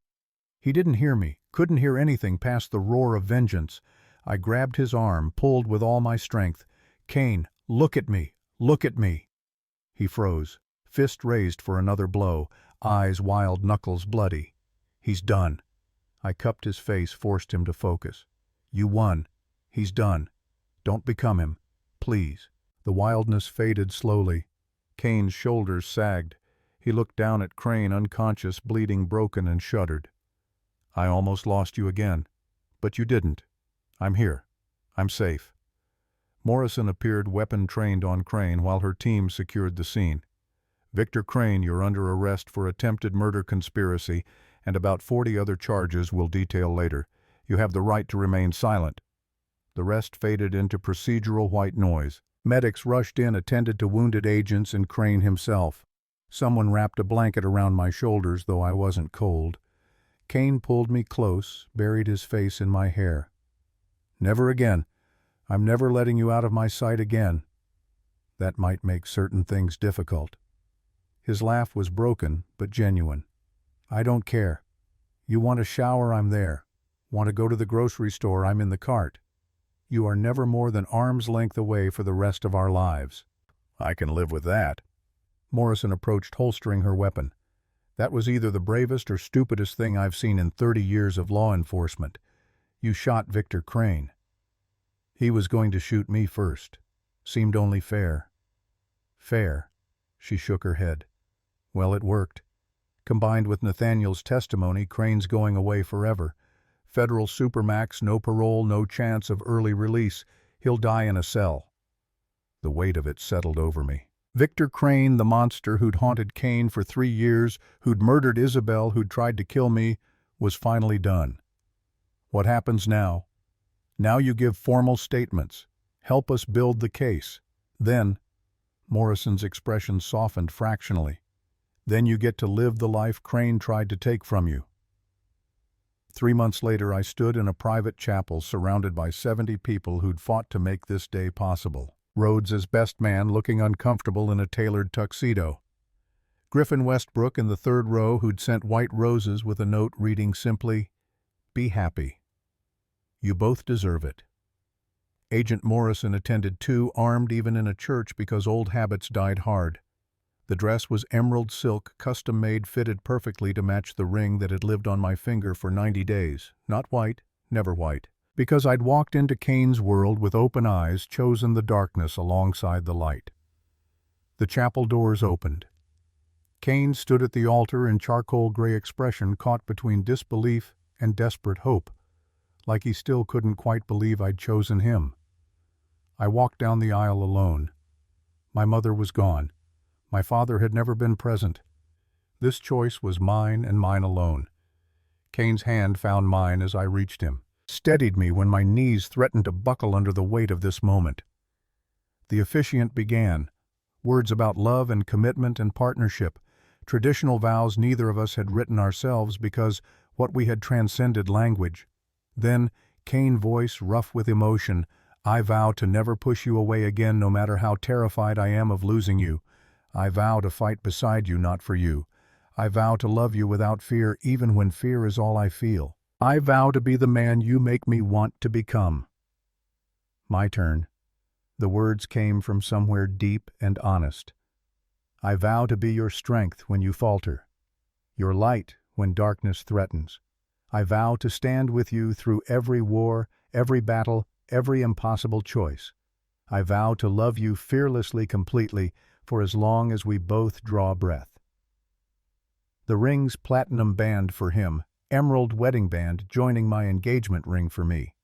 He didn't hear me, couldn't hear anything past the roar of vengeance. I grabbed his arm, pulled with all my strength. Kane, look at me. Look at me. He froze, fist raised for another blow, eyes wild, knuckles bloody. He's done. I cupped his face, forced him to focus. You won. He's done. Don't become him. Please. The wildness faded slowly. Kane's shoulders sagged. He looked down at Crane, unconscious, bleeding, broken, and shuddered. I almost lost you again. But you didn't. I'm here. I'm safe. Morrison appeared, weapon trained on Crane, while her team secured the scene. Victor Crane, you're under arrest for attempted murder conspiracy and about 40 other charges we'll detail later. You have the right to remain silent. The rest faded into procedural white noise. Medics rushed in, attended to wounded agents and Crane himself. Someone wrapped a blanket around my shoulders, though I wasn't cold. Kane pulled me close, buried his face in my hair. Never again. I'm never letting you out of my sight again. That might make certain things difficult. His laugh was broken, but genuine. I don't care. You want a shower, I'm there. Want to go to the grocery store, I'm in the cart. You are never more than arm's length away for the rest of our lives. I can live with that. Morrison approached, holstering her weapon. That was either the bravest or stupidest thing I've seen in 30 years of law enforcement. You shot Victor Crane. He was going to shoot me first. Seemed only fair. Fair. She shook her head. Well, it worked. Combined with Nathaniel's testimony, Crane's going away forever. Federal supermax, no parole, no chance of early release. He'll die in a cell. The weight of it settled over me. Victor Crane, the monster who'd haunted Kane for 3 years, who'd murdered Isabel, who'd tried to kill me, was finally done. What happens now? Now you give formal statements. Help us build the case. Then, Morrison's expression softened fractionally. Then you get to live the life Crane tried to take from you. 3 months later, I stood in a private chapel surrounded by 70 people who'd fought to make this day possible. Rhodes as best man, looking uncomfortable in a tailored tuxedo. Griffin Westbrook in the third row, who'd sent white roses with a note reading simply, "Be happy. You both deserve it." Agent Morrison attended too, armed even in a church because old habits died hard. The dress was emerald silk, custom-made, fitted perfectly to match the ring that had lived on my finger for 90 days. Not white, never white. Because I'd walked into Kane's world with open eyes, chosen the darkness alongside the light. The chapel doors opened. Kane stood at the altar in charcoal gray expression caught between disbelief and desperate hope, like he still couldn't quite believe I'd chosen him. I walked down the aisle alone. My mother was gone. My father had never been present. This choice was mine and mine alone. Kane's hand found mine as I reached him, steadied me when my knees threatened to buckle under the weight of this moment. The officiant began, words about love and commitment and partnership, traditional vows neither of us had written ourselves because what we had transcended language. Then, Kane voice rough with emotion, "I vow to never push you away again no matter how terrified I am of losing you. I vow to fight beside you, not for you. I vow to love you without fear even when fear is all I feel. I vow to be the man you make me want to become." My turn. The words came from somewhere deep and honest. I vow to be your strength when you falter, your light when darkness threatens. I vow to stand with you through every war, every battle, every impossible choice. I vow to love you fearlessly, completely, for as long as we both draw breath. The ring's platinum band for him, emerald wedding band joining my engagement ring for me.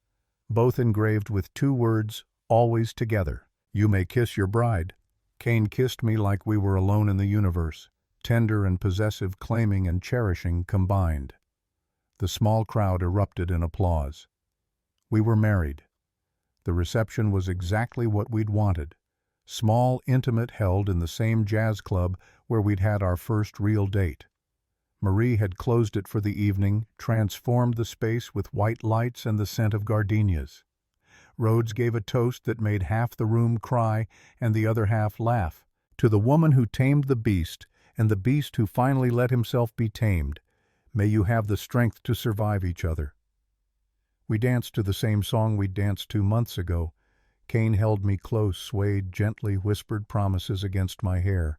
Both engraved with 2 words, always together. You may kiss your bride. Kane kissed me like we were alone in the universe, tender and possessive, claiming and cherishing combined. The small crowd erupted in applause. We were married. The reception was exactly what we'd wanted. Small, intimate, held in the same jazz club where we'd had our first real date. Marie had closed it for the evening, transformed the space with white lights and the scent of gardenias. Rhodes gave a toast that made half the room cry and the other half laugh. To the woman who tamed the beast, and the beast who finally let himself be tamed, may you have the strength to survive each other. We danced to the same song we'd danced 2 months ago. Kane held me close, swayed gently, whispered promises against my hair.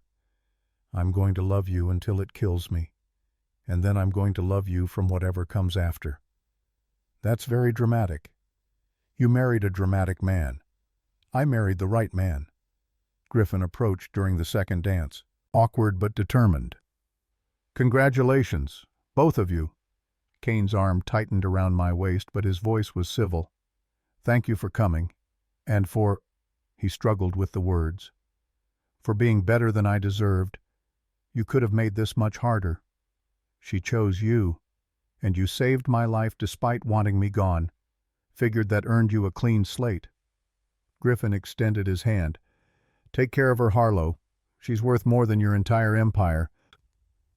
I'm going to love you until it kills me. And then I'm going to love you from whatever comes after. That's very dramatic. You married a dramatic man. I married the right man. Griffin approached during the second dance, awkward but determined. Congratulations, both of you. Kane's arm tightened around my waist, but his voice was civil. Thank you for coming, and for, he struggled with the words, for being better than I deserved. You could have made this much harder. She chose you, and you saved my life despite wanting me gone. Figured that earned you a clean slate. Griffin extended his hand. Take care of her, Harlow. She's worth more than your entire empire.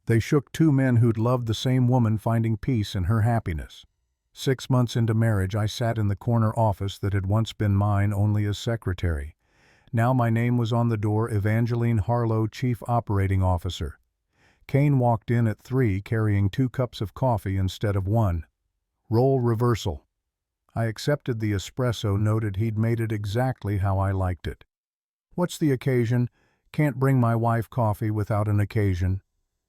They shook 2 men who'd loved the same woman, finding peace in her happiness. 6 months into marriage, I sat in the corner office that had once been mine only as secretary. Now my name was on the door, Evangeline Harlow, Chief Operating Officer. Kane walked in at 3 carrying 2 cups of coffee instead of 1. Role reversal. I accepted the espresso, noted he'd made it exactly how I liked it. What's the occasion? Can't bring my wife coffee without an occasion.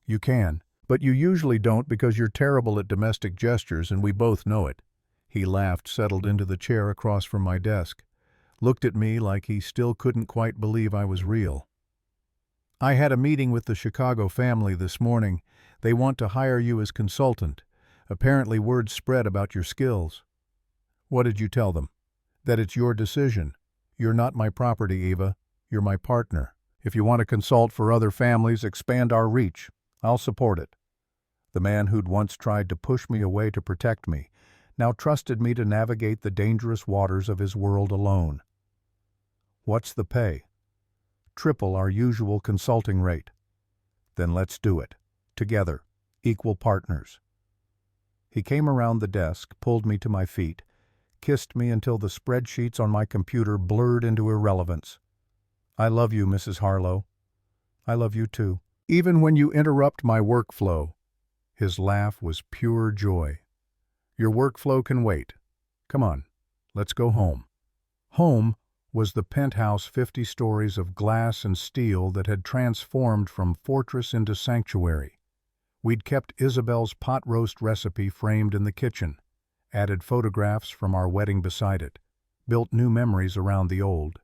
You can, but you usually don't because you're terrible at domestic gestures and we both know it. He laughed, settled into the chair across from my desk, looked at me like he still couldn't quite believe I was real. I had a meeting with the Chicago family this morning. They want to hire you as consultant. Apparently word spread about your skills. What did you tell them? That it's your decision. You're not my property, Eva. You're my partner. If you want to consult for other families, expand our reach. I'll support it. The man who'd once tried to push me away to protect me now trusted me to navigate the dangerous waters of his world alone. What's the pay? Triple our usual consulting rate. Then let's do it. Together. Equal partners. He came around the desk, pulled me to my feet, kissed me until the spreadsheets on my computer blurred into irrelevance. I love you, Mrs. Harlow. I love you too. Even when you interrupt my workflow. His laugh was pure joy. Your workflow can wait. Come on, let's go home. Home was the penthouse 50 stories of glass and steel that had transformed from fortress into sanctuary. We'd kept Isabel's pot roast recipe framed in the kitchen, added photographs from our wedding beside it, built new memories around the old.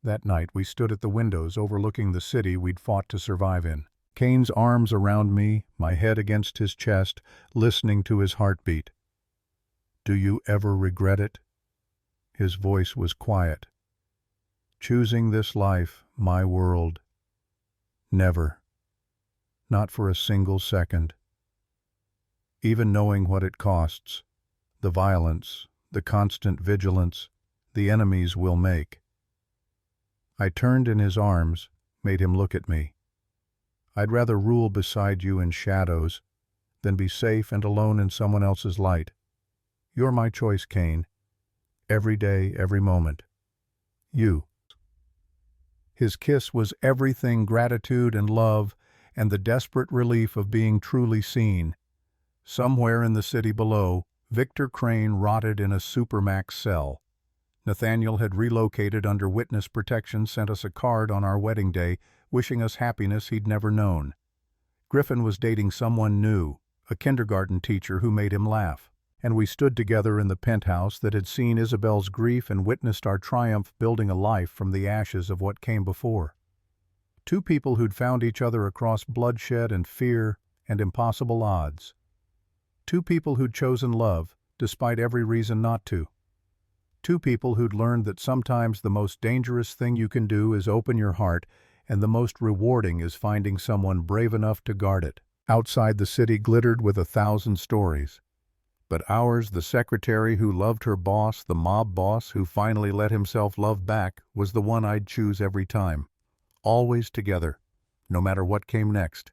That night we stood at the windows overlooking the city we'd fought to survive in. Kane's arms around me, my head against his chest, listening to his heartbeat. Do you ever regret it? His voice was quiet. Choosing this life, my world. Never. Not for a single second. Even knowing what it costs, the violence, the constant vigilance, the enemies we'll make. I turned in his arms, made him look at me. I'd rather rule beside you in shadows than be safe and alone in someone else's light. You're my choice, Kane. Every day, every moment. You. His kiss was everything, gratitude and love, and the desperate relief of being truly seen. Somewhere in the city below, Victor Crane rotted in a supermax cell. Nathaniel had relocated under witness protection, sent us a card on our wedding day, wishing us happiness he'd never known. Griffin was dating someone new, a kindergarten teacher who made him laugh. And we stood together in the penthouse that had seen Isabel's grief and witnessed our triumph, building a life from the ashes of what came before. 2 people who'd found each other across bloodshed and fear and impossible odds. 2 people who'd chosen love, despite every reason not to. 2 people who'd learned that sometimes the most dangerous thing you can do is open your heart, and the most rewarding is finding someone brave enough to guard it. Outside the city glittered with 1,000 stories. But ours, the secretary who loved her boss, the mob boss who finally let himself love back, was the one I'd choose every time. Always together, no matter what came next.